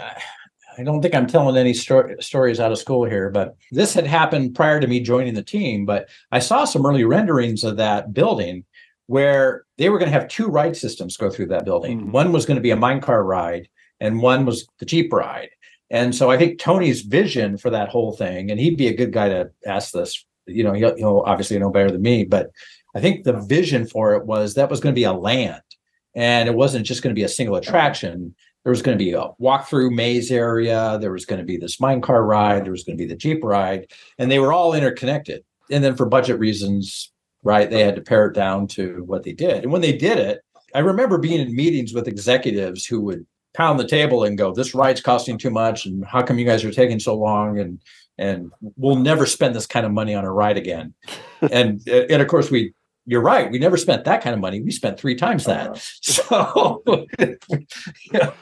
I don't think I'm telling any stories out of school here, but this had happened prior to me joining the team. But I saw some early renderings of that building where they were going to have two ride systems go through that building. Mm-hmm. One was going to be a minecart ride, and one was the Jeep ride. And so I think Tony's vision for that whole thing, and he'd be a good guy to ask this, he'll obviously know better than me, but I think the vision for it was that was going to be a land, and it wasn't just going to be a single attraction. There was going to be a walk-through maze area. There was going to be this minecart ride. There was going to be the Jeep ride, and they were all interconnected. And then for budget reasons, right, they had to pare it down to what they did. And when they did it, I remember being in meetings with executives who would pound the table and go, "This ride's costing too much, and how come you guys are taking so long? And we'll never spend this kind of money on a ride again." and of course you're right. We never spent that kind of money. We spent 3 times that. So the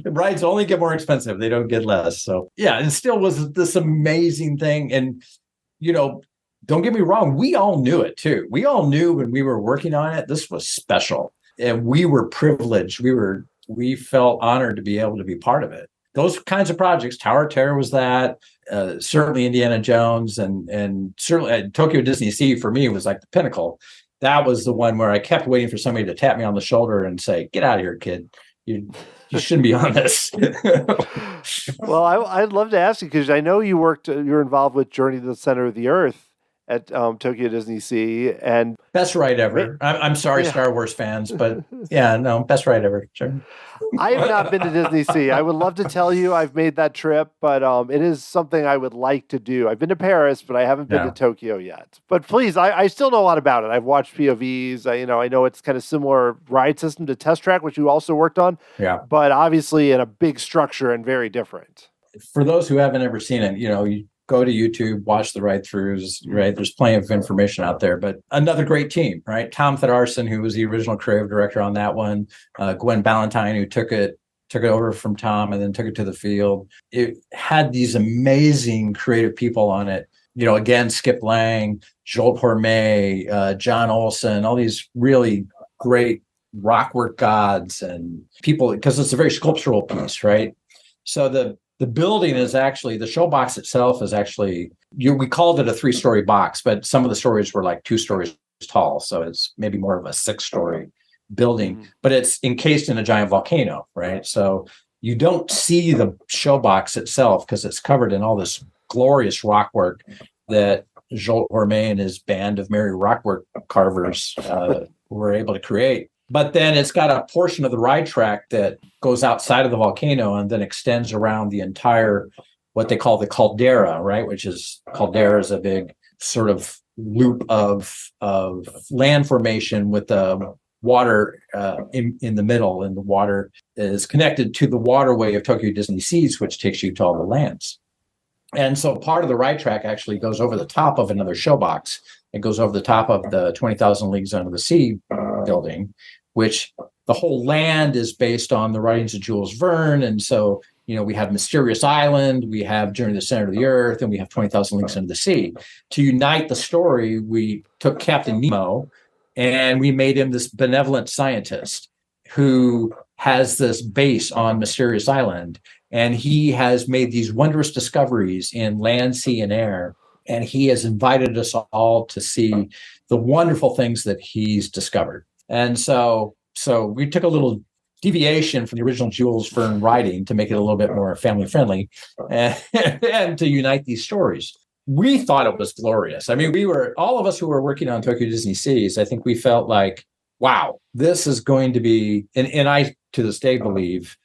rides only get more expensive. They don't get less. So yeah, it still was this amazing thing. And, don't get me wrong. We all knew it too. We all knew when we were working on it, this was special, and we were privileged. We felt honored to be able to be part of it. Those kinds of projects, Tower of Terror was that, certainly Indiana Jones, and certainly Tokyo DisneySea for me was like the pinnacle. That was the one where I kept waiting for somebody to tap me on the shoulder and say, "Get out of here, kid. You shouldn't be on this." Well, I'd love to ask you, because I know you're involved with Journey to the Center of the Earth at Tokyo DisneySea, and best ride ever. I'm sorry, Star Wars fans, but yeah, no, best ride ever. Sure. I have not been to DisneySea. I would love to tell you I've made that trip, but it is something I would like to do. I've been to Paris, but I haven't been to Tokyo yet. But please, I still know a lot about it. I've watched POVs. I know it's kind of similar ride system to Test Track, which you also worked on. Yeah. But obviously in a big structure and very different. For those who haven't ever seen it, you go to YouTube, watch the ride-throughs, right? There's plenty of information out there, but another great team, right? Tom Thedarson, who was the original creative director on that one, Gwen Ballantyne, who took it over from Tom and then took it to the field. It had these amazing creative people on it again, Skip Lang, Joel Hormé, John Olson, all these really great rockwork gods and people, because it's a very sculptural piece, right? So the building is actually, the show box itself is actually, we called it a 3-story box, but some of the stories were like 2 stories tall. So it's maybe more of a 6-story building, but it's encased in a giant volcano, right? So you don't see the show box itself because it's covered in all this glorious rockwork that Joel Hormé and his band of merry rockwork carvers were able to create. But then it's got a portion of the ride track that goes outside of the volcano and then extends around the entire, what they call the caldera, right? Which is, caldera is a big sort of loop of land formation with the water in the middle, and the water is connected to the waterway of Tokyo DisneySea, which takes you to all the lands. And so part of the ride track actually goes over the top of another show box. It goes over the top of the 20,000 Leagues Under the Sea building, which the whole land is based on the writings of Jules Verne. And so, we have Mysterious Island, we have Journey to the Center of the Earth, and we have 20,000 Leagues Under the Sea. To unite the story, we took Captain Nemo and we made him this benevolent scientist who has this base on Mysterious Island. And he has made these wondrous discoveries in land, sea, and air. And he has invited us all to see the wonderful things that he's discovered. And so we took a little deviation from the original Jules Verne writing to make it a little bit more family friendly and to unite these stories. We thought it was glorious. I mean, all of us who were working on Tokyo DisneySea, I think we felt like, wow, this is going to be, and I to this day believe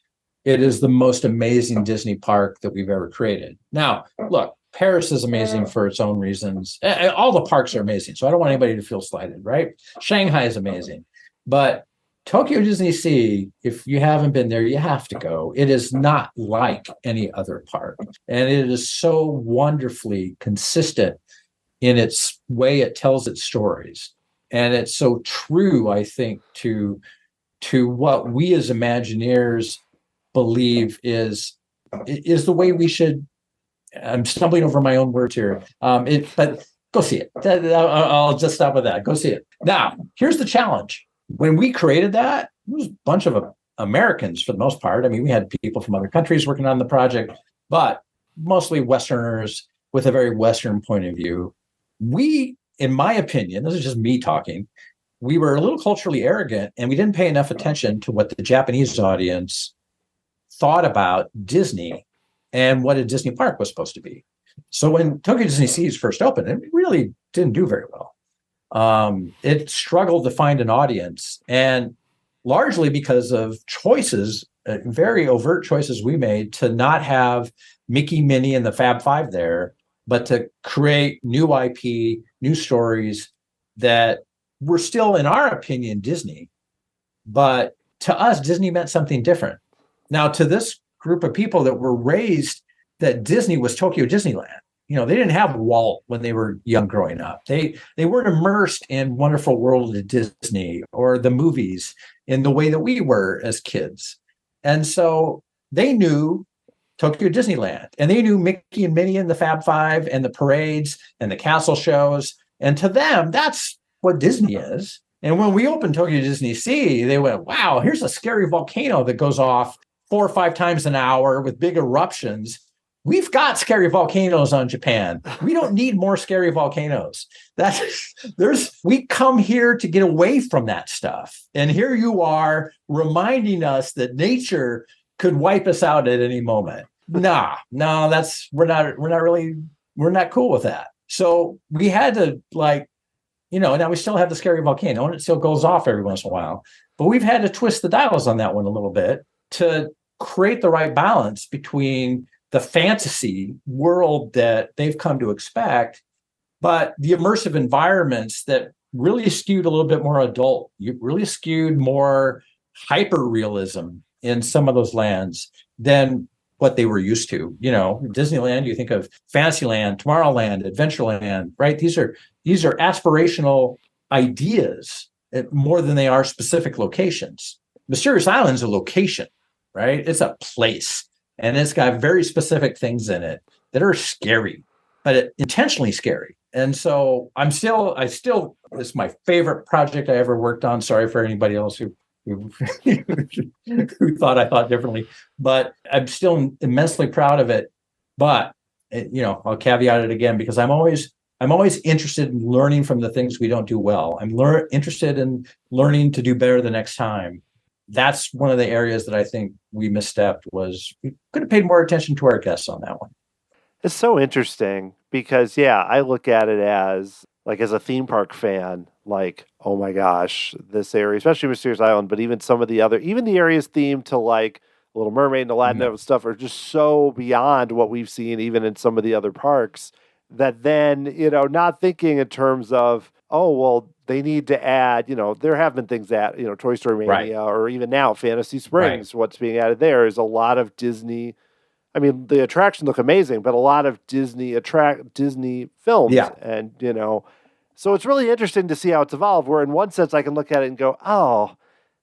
it is the most amazing Disney park that we've ever created. Now, look, Paris is amazing for its own reasons. All the parks are amazing, so I don't want anybody to feel slighted, right? Shanghai is amazing. But Tokyo DisneySea, if you haven't been there, you have to go. It is not like any other park. And it is so wonderfully consistent in its way it tells its stories. And it's so true, I think, to what we as Imagineers believe is the way we should. I'm stumbling over my own words here. But go see it. I'll just stop with that. Go see it. Now, here's the challenge. When we created that, it was a bunch of Americans for the most part. I mean, we had people from other countries working on the project, but mostly Westerners with a very Western point of view. We, in my opinion, this is just me talking, we were a little culturally arrogant, and we didn't pay enough attention to what the Japanese audience thought about Disney and what a Disney park was supposed to be. So when Tokyo DisneySea first opened, it really didn't do very well. It struggled to find an audience, and largely because of choices, very overt choices we made to not have Mickey, Minnie, and the Fab Five there, but to create new IP, new stories that were still, in our opinion, Disney. But to us, Disney meant something different. Now, to this group of people that were raised that Disney was Tokyo Disneyland, they didn't have Walt when they were young growing up. They weren't immersed in Wonderful World of Disney or the movies in the way that we were as kids. And so they knew Tokyo Disneyland, and they knew Mickey and Minnie and the Fab Five and the parades and the castle shows. And to them, that's what Disney is. And when we opened Tokyo DisneySea, they went, wow, here's a scary volcano that goes off 4 or 5 times an hour with big eruptions. We've got scary volcanoes on Japan. We don't need more scary volcanoes. We come here to get away from that stuff. And here you are reminding us that nature could wipe us out at any moment. No, we're not cool with that. So we had to now we still have the scary volcano and it still goes off every once in a while, but we've had to twist the dials on that one a little bit to create the right balance between the fantasy world that they've come to expect, but the immersive environments that really skewed a little bit more adult, really skewed more hyper realism in some of those lands than what they were used to. Disneyland, you think of Fantasyland, Tomorrowland, Adventureland, right? These are aspirational ideas more than they are specific locations. Mysterious Island's a location, right? It's a place. And it's got very specific things in it that are scary. intentionally scary. And so it's my favorite project I ever worked on. Sorry for anybody else who who thought I thought differently, but I'm still immensely proud of it. But I'll caveat it again, because I'm always interested in learning from the things we don't do well. I'm interested in learning to do better the next time. That's one of the areas that I think we misstepped. Was we could have paid more attention to our guests on that one. It's so interesting because, I look at it as a theme park fan, like, oh my gosh, this area, especially Mysterious Island, but even some of the areas themed to like Little Mermaid and Aladdin and stuff are just so beyond what we've seen even in some of the other parks, that then, not thinking in terms of, oh, well, they need to add, there have been things that, Toy Story Mania, or even now Fantasy Springs, what's being added there is a lot of Disney. I mean, the attractions look amazing, but a lot of Disney films. Yeah. And, so it's really interesting to see how it's evolved, where in one sense I can look at it and go, oh,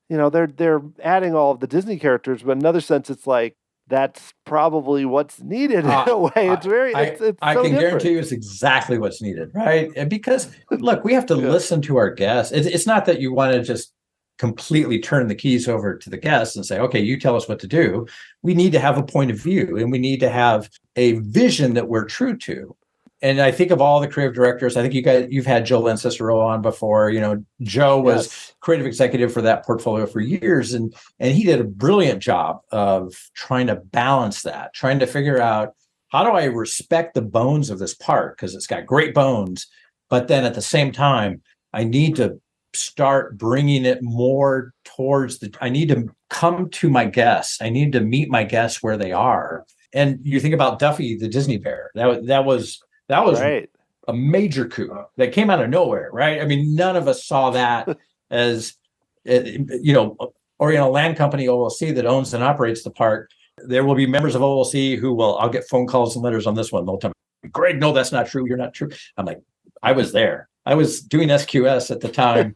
they're adding all of the Disney characters, but in another sense it's like, that's probably what's needed in a way. It's I can guarantee you it's exactly what's needed, right? And because, look, we have to listen to our guests. It's not that you want to just completely turn the keys over to the guests and say, okay, you tell us what to do. We need to have a point of view, and we need to have a vision that we're true to. And I think of all the creative directors, I think you've had Joe Lancicero on before. Joe was creative executive for that portfolio for years, and he did a brilliant job of trying to balance that, trying to figure out, how do I respect the bones of this park, because it's got great bones, but then at the same time, I need to start bringing it more towards I need to come to my guests. I need to meet my guests where they are. And you think about Duffy the Disney Bear. That was right. A major coup that came out of nowhere, right? I mean, none of us saw that as, Oriental Land Company, OLC, that owns and operates the park. There will be members of OLC I'll get phone calls and letters on this one. They'll tell me, Greg, no, that's not true. You're not true. I'm like, I was there. I was doing SQS at the time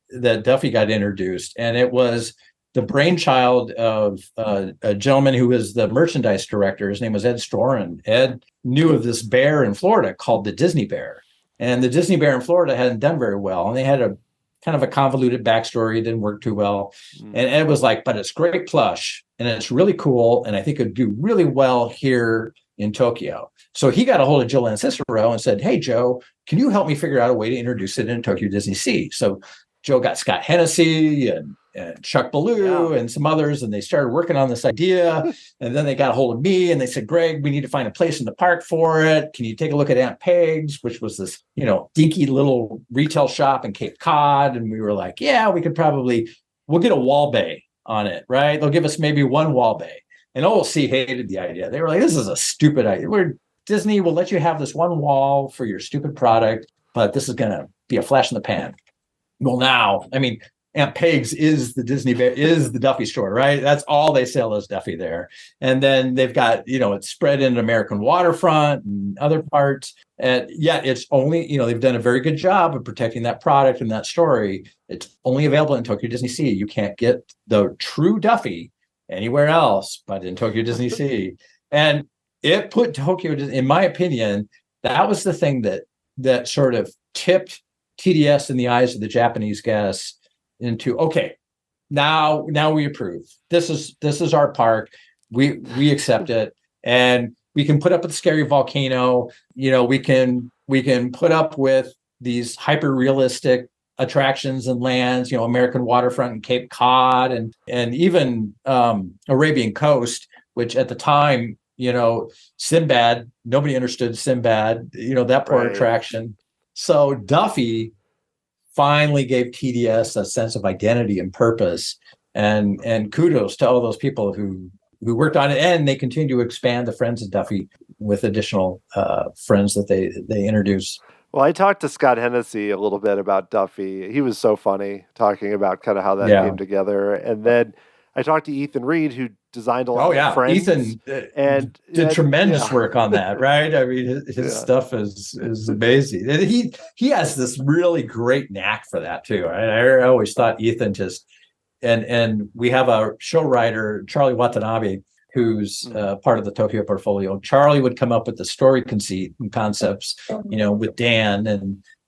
that Duffy got introduced. And it was the brainchild of a gentleman who was the merchandise director. His name was Ed Storen. Ed knew of this bear in Florida called the Disney Bear. And the Disney Bear in Florida hadn't done very well. And they had a kind of a convoluted backstory. It didn't work too well. And Ed was like, but it's great plush and it's really cool. And I think it'd do really well here in Tokyo. So he got a hold of Joe Lancicero and said, hey, Joe, can you help me figure out a way to introduce it in Tokyo DisneySea? So Joe got Scott Hennessy and Chuck Ballou and some others, and they started working on this idea. And then they got a hold of me and they said, Greg, we need to find a place in the park for it. Can you take a look at Aunt Peg's, which was this, dinky little retail shop in Cape Cod? And we were like, yeah, we'll get a wall bay on it, right? They'll give us maybe one wall bay. And OLC hated the idea. They were like, this is a stupid idea. Disney will let you have this one wall for your stupid product, but this is going to be a flash in the pan. Well, now, I mean, Aunt Peg's is the Disney Bear, is the Duffy store, right? That's all they sell is Duffy there. And then they've got, it's spread in American Waterfront and other parts. And it's only, they've done a very good job of protecting that product and that story. It's only available in Tokyo DisneySea. You can't get the true Duffy anywhere else but in Tokyo DisneySea. And it put Tokyo, in my opinion, that was the thing that sort of tipped TDS in the eyes of the Japanese guests into, okay, now we approve. This is our park. We accept it, and we can put up with the scary volcano. We can put up with these hyper realistic attractions and lands. American Waterfront and Cape Cod, and even Arabian Coast, which at the time, Sinbad. Nobody understood Sinbad. That poor attraction. So Duffy finally gave TDS a sense of identity and purpose, and kudos to all those people who worked on it, and they continue to expand the Friends of Duffy with additional friends that they introduce. Well, I talked to Scott Hennessy a little bit about Duffy. He was so funny talking about kind of how that came together. And then I talked to Ethan Reed, who designed a lot of Friends. Ethan did tremendous work on that, right? I mean, his stuff is amazing. And he has this really great knack for that too. I always thought Ethan and we have a show writer, Charlie Watanabe, who's part of the Tokyo portfolio. Charlie would come up with the story conceit and concepts, with Dan,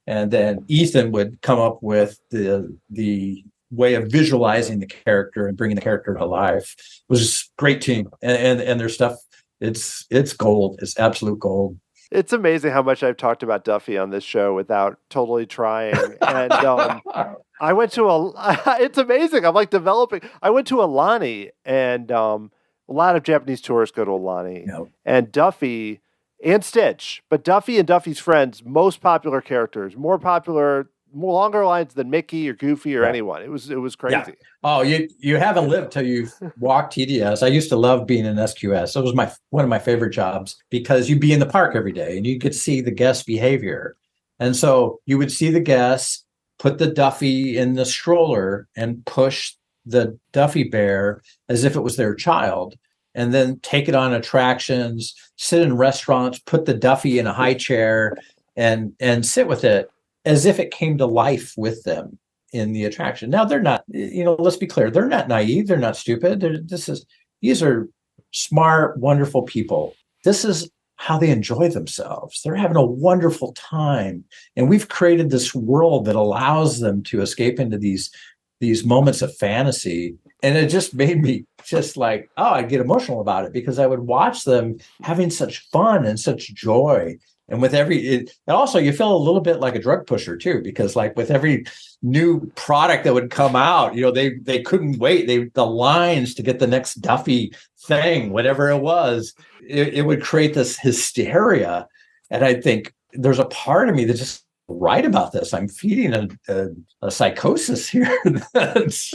and then Ethan would come up with the way of visualizing the character and bringing the character to life. It was just a great team, and their stuff. It's gold. It's absolute gold. It's amazing how much I've talked about Duffy on this show without totally trying. And I went to it's amazing. I'm like developing. I went to Alani, and a lot of Japanese tourists go to Alani. Yep. And Duffy and Stitch, but Duffy and Duffy's friends, most popular characters, more longer lines than Mickey or Goofy or anyone. It was crazy. Yeah. Oh, you haven't lived till you've walked TDS. I used to love being in SQS. It was one of my favorite jobs because you'd be in the park every day and you could see the guests' behavior. And so you would see the guests put the Duffy in the stroller and push the Duffy bear as if it was their child, and then take it on attractions, sit in restaurants, put the Duffy in a high chair and sit with it as if it came to life with them in the attraction. Now, they're not, let's be clear, they're not naive, they're not stupid. These are smart, wonderful people. This is how they enjoy themselves. They're having a wonderful time. And we've created this world that allows them to escape into these moments of fantasy. And it just made me just like, I'd get emotional about it because I would watch them having such fun and such joy. And with and also you feel a little bit like a drug pusher too, because like with every new product that would come out, they couldn't wait. The lines to get the next Duffy thing, whatever it was, it would create this hysteria. And I think there's a part of me that just right about this. I'm feeding a psychosis here that's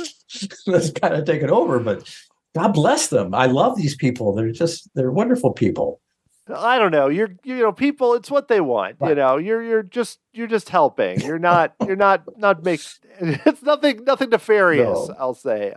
kind of taken over, but God bless them. I love these people. They're wonderful people. I don't know. You're people. It's what they want. Right. You're just helping. You're not making. It's nothing nefarious. No. I'll say.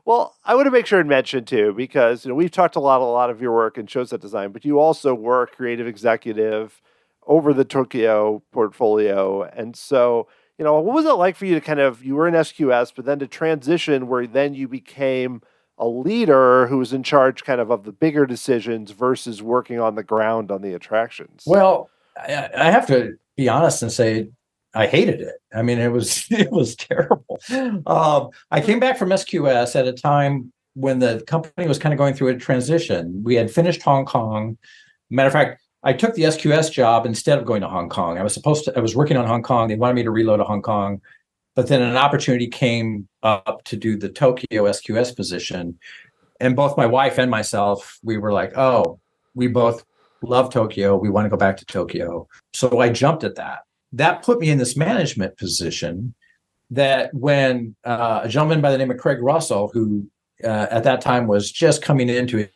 Well, I want to make sure and mention too, because we've talked a lot of your work in show set design, but you also were a creative executive over the Tokyo portfolio, and so what was it like for you to you were in SQS, but then to transition where then you became a leader who was in charge of the bigger decisions versus working on the ground on the attractions? Well, I have to be honest and say I hated it. I mean, it was terrible. I came back from SQS at a time when the company was kind of going through a transition. We had finished Hong Kong. Matter of fact, I took the SQS job instead of going to Hong Kong. I was working on Hong Kong. They wanted me to reload to Hong Kong. But then an opportunity came up to do the Tokyo SQS position. And both my wife and myself, we were like, we both love Tokyo. We want to go back to Tokyo. So I jumped at that. That put me in this management position that when a gentleman by the name of Craig Russell, who at that time was just coming into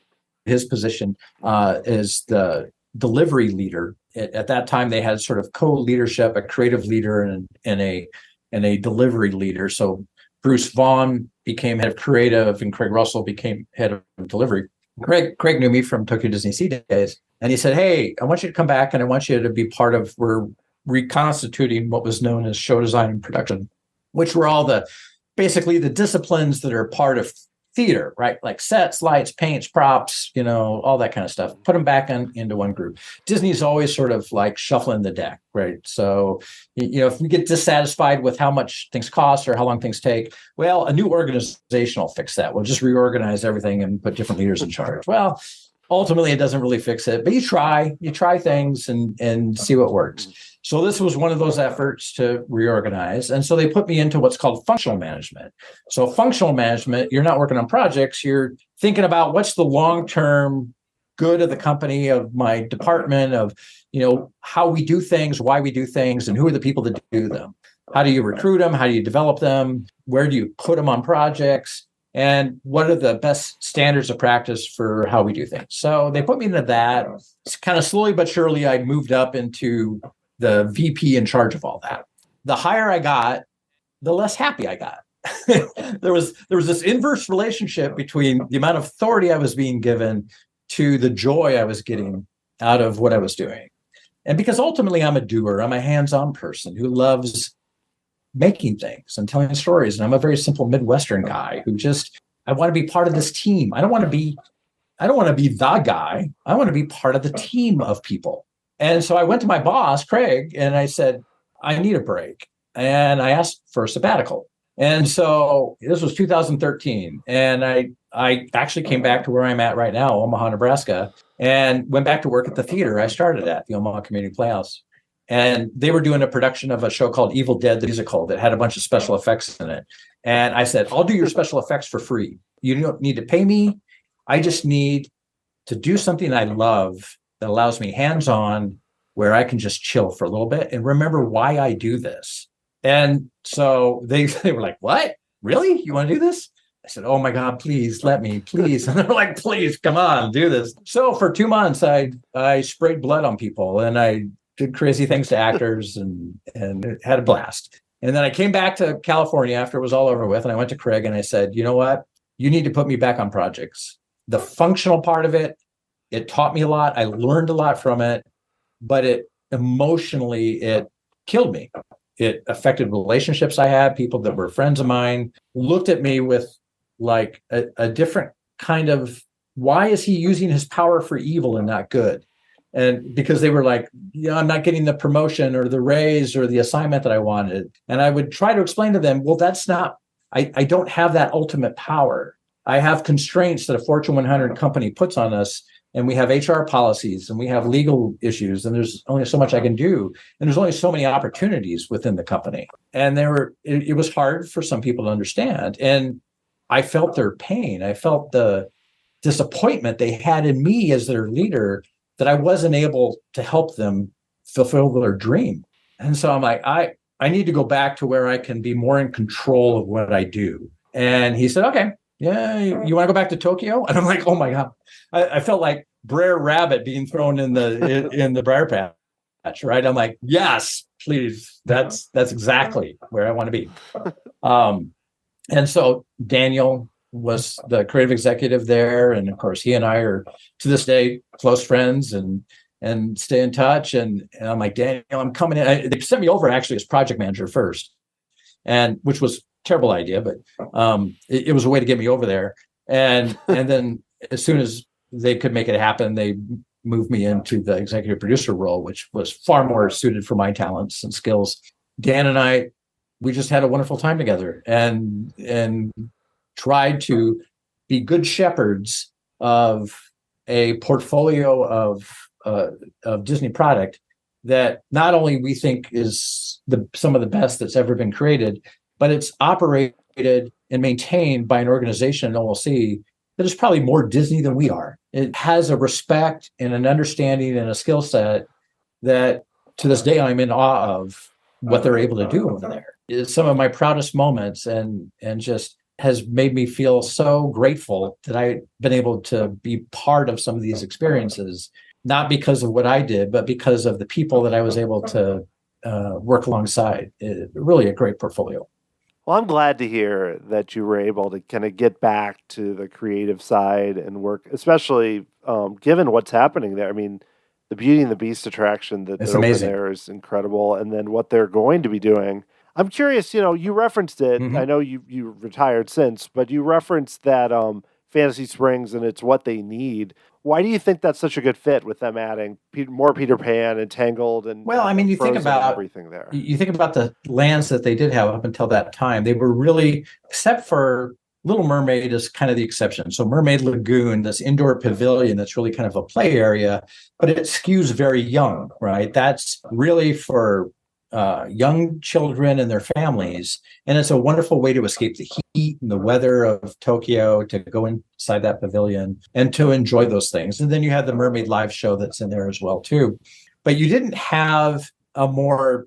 his position as the delivery leader. At that time, they had sort of co-leadership, a creative leader and a delivery leader. So Bruce Vaughn became head of creative and Craig Russell became head of delivery. Craig knew me from Tokyo DisneySea days. And he said, hey, I want you to come back and I want you to be we're reconstituting what was known as show design and production, which were all basically the disciplines that are part of theater, right? Like sets, lights, paints, props, all that kind of stuff. Put them back into one group. Disney's always sort of like shuffling the deck, right? So, if we get dissatisfied with how much things cost or how long things take, well, a new organization will fix that. We'll just reorganize everything and put different leaders in charge. Well, ultimately, it doesn't really fix it, but you try things and see what works. So this was one of those efforts to reorganize. And so they put me into what's called functional management. So functional management, you're not working on projects, you're thinking about what's the long-term good of the company, of my department, of, how we do things, why we do things, and who are the people that do them. How do you recruit them? How do you develop them? Where do you put them on projects? And what are the best standards of practice for how we do things? So they put me into that. Kind of slowly but surely, I moved up into the VP in charge of all that. The higher I got, the less happy I got. there was this inverse relationship between the amount of authority I was being given to the joy I was getting out of what I was doing. And because ultimately I'm a doer, I'm a hands-on person who loves making things and telling stories. And I'm a very simple Midwestern guy who I want to be part of this team. I don't want to I don't want to be the guy. I want to be part of the team of people. And so I went to my boss, Craig, and I said, I need a break. And I asked for a sabbatical. And so this was 2013. And I actually came back to where I'm at right now, Omaha, Nebraska, and went back to work at the theater I started at, the Omaha Community Playhouse. And they were doing a production of a show called Evil Dead, the musical, that had a bunch of special effects in it. And I said, I'll do your special effects for free. You don't need to pay me. I just need to do something I love that allows me hands-on, where I can just chill for a little bit and remember why I do this. And so they were like, what? Really? You want to do this? I said, oh my God, please let me, please. And they're like, please, come on, do this. So for 2 months, I sprayed blood on people and I did crazy things to actors and had a blast. And then I came back to California after it was all over with. And I went to Craig and I said, you know what? You need to put me back on projects. The functional part of it, it taught me a lot. I learned a lot from it, but it killed me. It affected relationships I had. People that were friends of mine looked at me with like a different kind of, why is he using his power for evil and not good? And because they were like, I'm not getting the promotion or the raise or the assignment that I wanted. And I would try to explain to them, well, that's not, I don't have that ultimate power. I have constraints that a Fortune 100 company puts on us. And we have HR policies and we have legal issues, and there's only so much I can do. And there's only so many opportunities within the company. And it was hard for some people to understand. And I felt their pain. I felt the disappointment they had in me as their leader, that I wasn't able to help them fulfill their dream. And so I'm like, I need to go back to where I can be more in control of what I do. And he said, okay, yeah, you want to go back to Tokyo? And I'm like, oh my God. I felt like Brer Rabbit being thrown in the briar patch, right? I'm like, yes, please. That's exactly where I want to be. And so Daniel was the creative executive there. And of course, he and I are to this day close friends and stay in touch. And I'm like, Daniel, I'm coming in. They sent me over actually as project manager first, and which was a terrible idea, but it was a way to get me over there. And then as soon as they could make it happen, they moved me into the executive producer role, which was far more suited for my talents and skills. Dan and I, we just had a wonderful time together and tried to be good shepherds of a portfolio of Disney product that not only we think is some of the best that's ever been created, but it's operated and maintained by an organization in OLC that is probably more Disney than we are. It has a respect and an understanding and a skill set that to this day I'm in awe of what they're able to do over there. It's some of my proudest moments and just has made me feel so grateful that I've been able to be part of some of these experiences, not because of what I did, but because of the people that I was able to work alongside. Really a great portfolio. Well, I'm glad to hear that you were able to kind of get back to the creative side and work, especially given what's happening there. I mean, the Beauty and the Beast attraction that's amazing there is incredible. And then what they're going to be doing. I'm curious, you referenced it. Mm-hmm. I know you retired since, but you referenced that Fantasy Springs and it's what they need. Why do you think that's such a good fit with them adding more Peter Pan and Tangled and you think about everything there? You think about the lands that they did have up until that time. They were really, except for Little Mermaid is kind of the exception. So Mermaid Lagoon, this indoor pavilion, that's really kind of a play area, but it skews very young, right? That's really for young children and their families. And it's a wonderful way to escape the heat and the weather of Tokyo, to go inside that pavilion and to enjoy those things. And then you have the Mermaid Live show that's in there as well, too. But you didn't have a more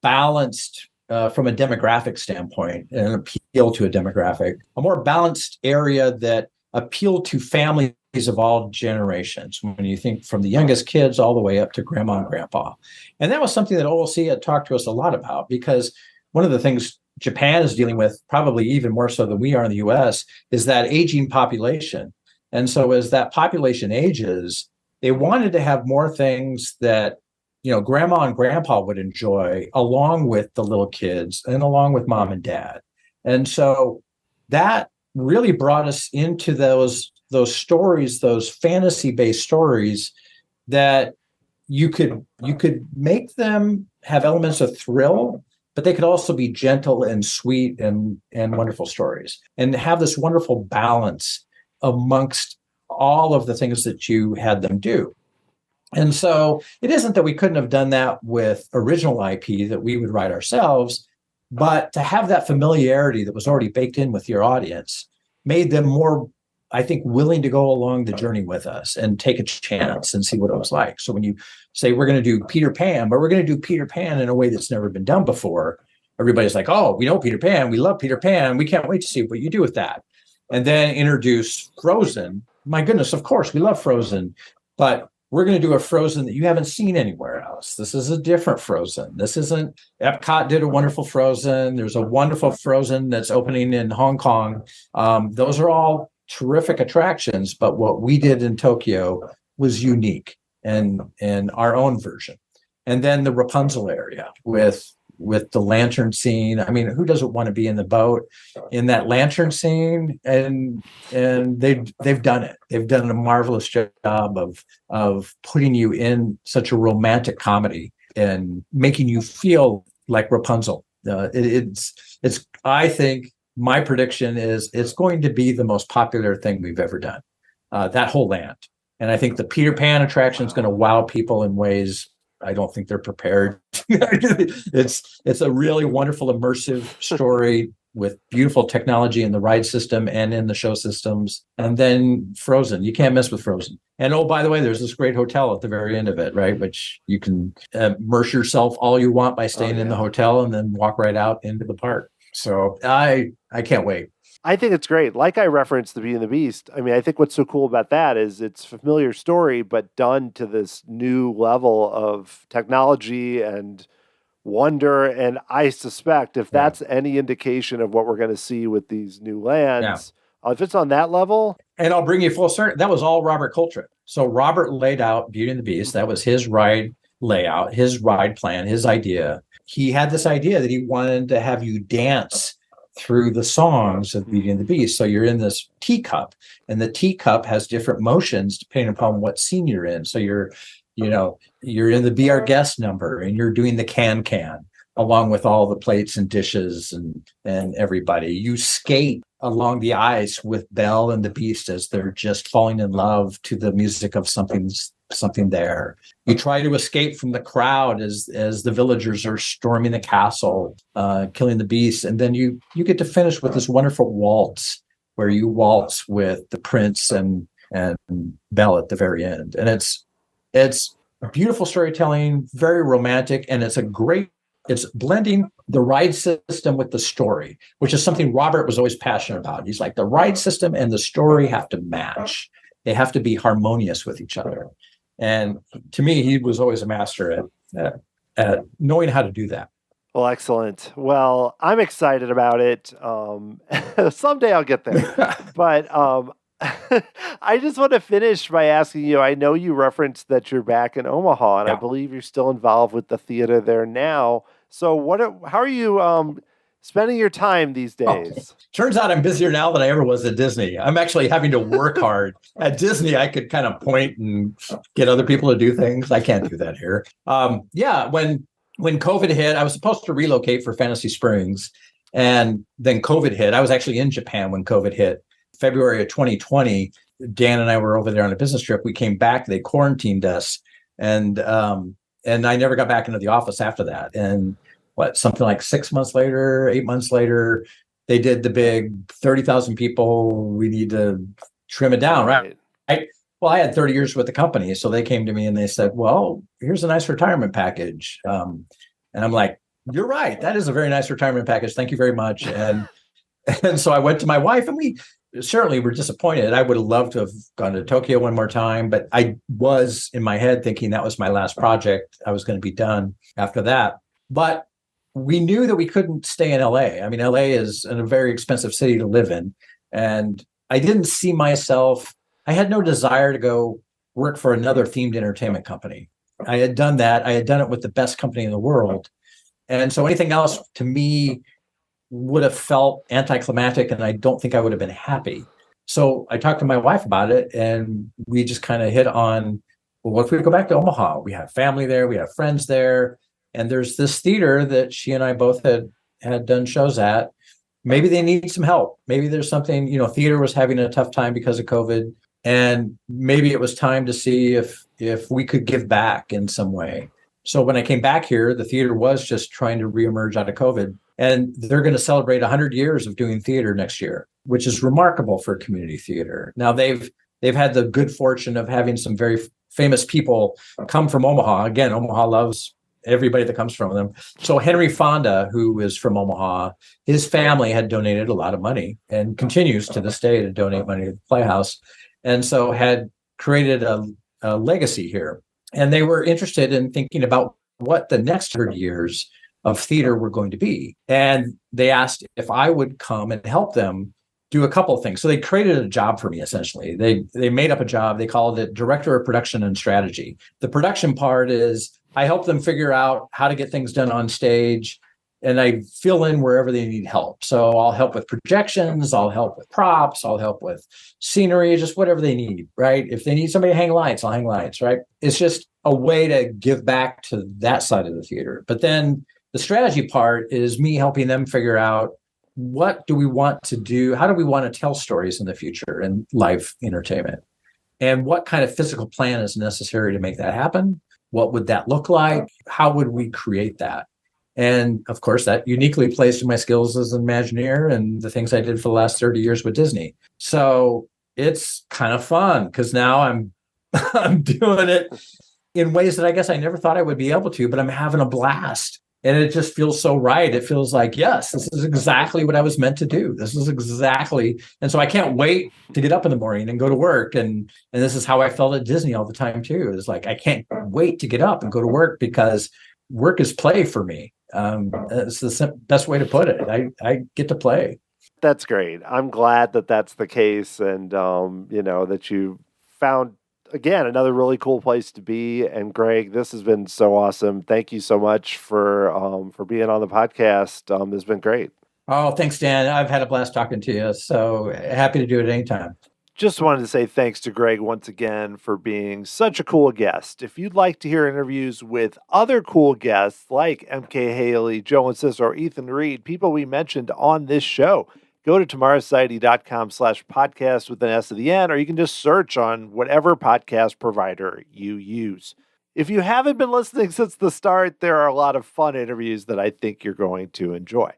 balanced, from a demographic standpoint, an appeal to a demographic, a more balanced area that appealed to families of all generations, when you think from the youngest kids all the way up to grandma and grandpa. And that was something that OLC had talked to us a lot about, because one of the things Japan is dealing with, probably even more so than we are in the US, is that aging population. And so as that population ages, they wanted to have more things that, grandma and grandpa would enjoy, along with the little kids and along with mom and dad. And so that really brought us into those stories, those fantasy-based stories that you could make them have elements of thrill, but they could also be gentle and sweet and wonderful stories, and have this wonderful balance amongst all of the things that you had them do. And so it isn't that we couldn't have done that with original IP that we would write ourselves, but to have that familiarity that was already baked in with your audience made them more, I think, willing to go along the journey with us and take a chance and see what it was like. So when you say we're going to do Peter Pan, but we're going to do Peter Pan in a way that's never been done before, everybody's like, oh, we know Peter Pan. We love Peter Pan. We can't wait to see what you do with that. And then introduce Frozen. My goodness, of course, we love Frozen, but we're going to do a Frozen that you haven't seen anywhere else. This is a different Frozen. This isn't, Epcot did a wonderful Frozen. There's a wonderful Frozen that's opening in Hong Kong. Those are all terrific attractions, but what we did in Tokyo was unique and our own version. And then the Rapunzel area with the lantern scene. I mean, who doesn't want to be in the boat in that lantern scene? And they've done it. They've done a marvelous job of putting you in such a romantic comedy and making you feel like Rapunzel. It's I think my prediction is it's going to be the most popular thing we've ever done, that whole land. And I think the Peter Pan attraction is going to wow people in ways I don't think they're prepared. It's a really wonderful, immersive story with beautiful technology in the ride system and in the show systems. And then Frozen, you can't mess with Frozen. And oh, by the way, there's this great hotel at the very end of it, right? Which you can immerse yourself all you want by staying in the hotel and then walk right out into the park. So I can't wait. I think it's great. Like I referenced the Beauty and the Beast. I mean, I think what's so cool about that is it's a familiar story, but done to this new level of technology and wonder. And I suspect if that's any indication of what we're going to see with these new lands, if it's on that level. And I'll bring you full circle. That was all Robert Coltrane. So Robert laid out Beauty and the Beast. That was his ride layout, his ride plan, his idea. He had this idea that he wanted to have you dance through the songs of Beauty and the Beast. So you're in this teacup, and the teacup has different motions depending upon what scene you're in. So you're in the Be Our Guest number, and you're doing the can along with all the plates and dishes and everybody. You skate along the ice with Belle and the Beast as they're just falling in love to the music of something there. You try to escape from the crowd as the villagers are storming the castle, killing the beast. And then you get to finish with this wonderful waltz where you waltz with the prince and Belle at the very end. And it's beautiful storytelling, very romantic, and it's blending the ride system with the story, which is something Robert was always passionate about. He's like, the ride system and the story have to match. They have to be harmonious with each other. And to me, he was always a master at knowing how to do that. Well, excellent. Well, I'm excited about it. Someday I'll get there. But I just want to finish by asking you, I know you referenced that you're back in Omaha, and I believe you're still involved with the theater there now. So how are you spending your time these days? Turns out I'm busier now than I ever was at Disney. I'm actually having to work hard. At Disney, I could kind of point and get other people to do things. I can't do that here. When COVID hit, I was supposed to relocate for Fantasy Springs, and then COVID hit. I was actually in Japan when COVID hit. February of 2020, Dan and I were over there on a business trip. We came back, they quarantined us, and I never got back into the office after that. And something like 6 months later, 8 months later, they did the big 30,000 people. We need to trim it down, right? Well, I had 30 years with the company. So they came to me and they said, well, here's a nice retirement package. And I'm like, you're right. That is a very nice retirement package. Thank you very much. And so I went to my wife, and we certainly were disappointed. I would have loved to have gone to Tokyo one more time, but I was in my head thinking that was my last project. I was going to be done after that. But we knew that we couldn't stay in LA. I mean, LA is a very expensive city to live in. And I didn't see myself, I had no desire to go work for another themed entertainment company. I had done that. I had done it with the best company in the world. And so anything else to me would have felt anticlimactic, and I don't think I would have been happy. So I talked to my wife about it, and we just kind of hit on, well, what if we go back to Omaha? We have family there, we have friends there, and there's this theater that she and I both had done shows at. Maybe they need some help. Maybe there's something, theater was having a tough time because of COVID, and maybe it was time to see if we could give back in some way. So when I came back here, the theater was just trying to reemerge out of COVID, and they're going to celebrate 100 years of doing theater next year, which is remarkable for community theater. Now they've had the good fortune of having some very famous people come from Omaha. Again, Omaha loves everybody that comes from them. So Henry Fonda, who is from Omaha, his family had donated a lot of money and continues to this day to donate money to the Playhouse, and so had created a legacy here. And they were interested in thinking about what the next 100 years of theater were going to be. And they asked if I would come and help them do a couple of things. So they created a job for me, essentially. They made up a job. They called it Director of Production and Strategy. The production part is I help them figure out how to get things done on stage, and I fill in wherever they need help. So I'll help with projections, I'll help with props, I'll help with scenery, just whatever they need, right? If they need somebody to hang lights, I'll hang lights, right? It's just a way to give back to that side of the theater. But then the strategy part is me helping them figure out, what do we want to do? How do we want to tell stories in the future in live entertainment? And what kind of physical plan is necessary to make that happen? What would that look like? How would we create that? And of course, that uniquely plays to my skills as an Imagineer and the things I did for the last 30 years with Disney. So it's kind of fun because now I'm doing it in ways that I guess I never thought I would be able to, but I'm having a blast. And it just feels so right. It feels like, yes, this is exactly what I was meant to do. This is exactly. And so I can't wait to get up in the morning and go to work. And this is how I felt at Disney all the time, too. It's like, I can't wait to get up and go to work because work is play for me. It's the best way to put it. I get to play. That's great. I'm glad that that's the case. And, that you found, again, another really cool place to be. And Greg, this has been so awesome. Thank you so much for being on the podcast. This has been great. Oh, thanks, Dan. I've had a blast talking to you. So happy to do it anytime. Just wanted to say thanks to Greg once again for being such a cool guest. If you'd like to hear interviews with other cool guests like MK Haley, Joe and Sis, or Ethan Reed, people we mentioned on this show, go to tomorrowsociety.com/podcast with an S at the end, or you can just search on whatever podcast provider you use. If you haven't been listening since the start, there are a lot of fun interviews that I think you're going to enjoy.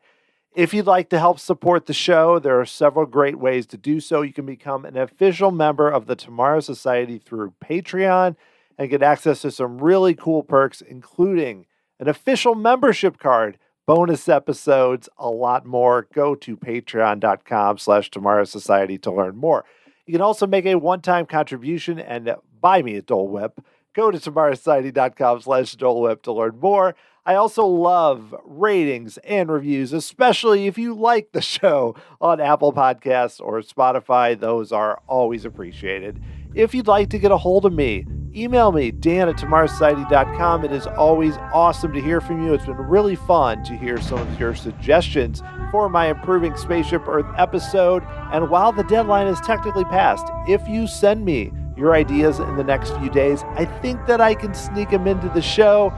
If you'd like to help support the show, there are several great ways to do so. You can become an official member of the Tomorrow Society through Patreon and get access to some really cool perks, including an official membership card, bonus episodes, a lot more. Go to patreon.com/Tomorrow Society to learn more. You can also make a one-time contribution and buy me a Dole Whip. Go to tomorrowsociety.com/Dole Whip to learn more. I also love ratings and reviews, especially if you like the show on Apple Podcasts or Spotify. Those are always appreciated. If you'd like to get a hold of me, email me, dan@tomorrowsociety.com. It is always awesome to hear from you. It's been really fun to hear some of your suggestions for my Improving Spaceship Earth episode. And while the deadline is technically passed, if you send me your ideas in the next few days, I think that I can sneak them into the show.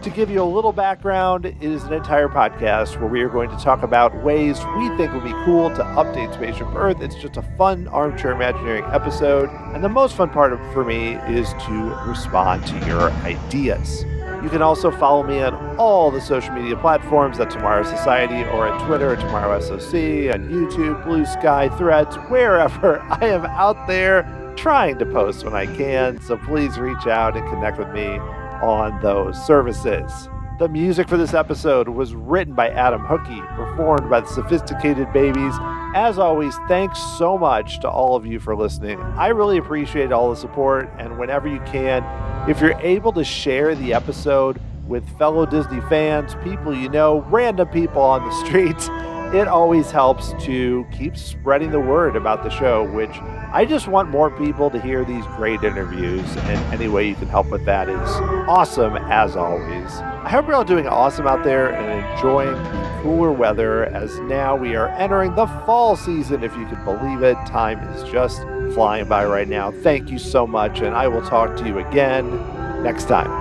To give you a little background, it is an entire podcast where we are going to talk about ways we think would be cool to update Spaceship Earth. It's just a fun armchair Imagineering episode, and the most fun part for me is to respond to your ideas. You can also follow me on all the social media platforms at Tomorrow Society, or at Twitter at Tomorrow SOC, on YouTube, Blue Sky, Threads, wherever. I am out there trying to post when I can, so please reach out and connect with me on those services. The music for this episode was written by Adam Hookey, performed by the Sophisticated Babies. As always, thanks so much to all of you for listening. I really appreciate all the support, and whenever you can, if you're able to share the episode with fellow Disney fans, people you know, random people on the streets, It always helps to keep spreading the word about the show, which I just want more people to hear these great interviews, and any way you can help with that is awesome, as always. I hope you're all doing awesome out there and enjoying the cooler weather, as now we are entering the fall season, if you can believe it. Time is just flying by right now. Thank you so much, and I will talk to you again next time.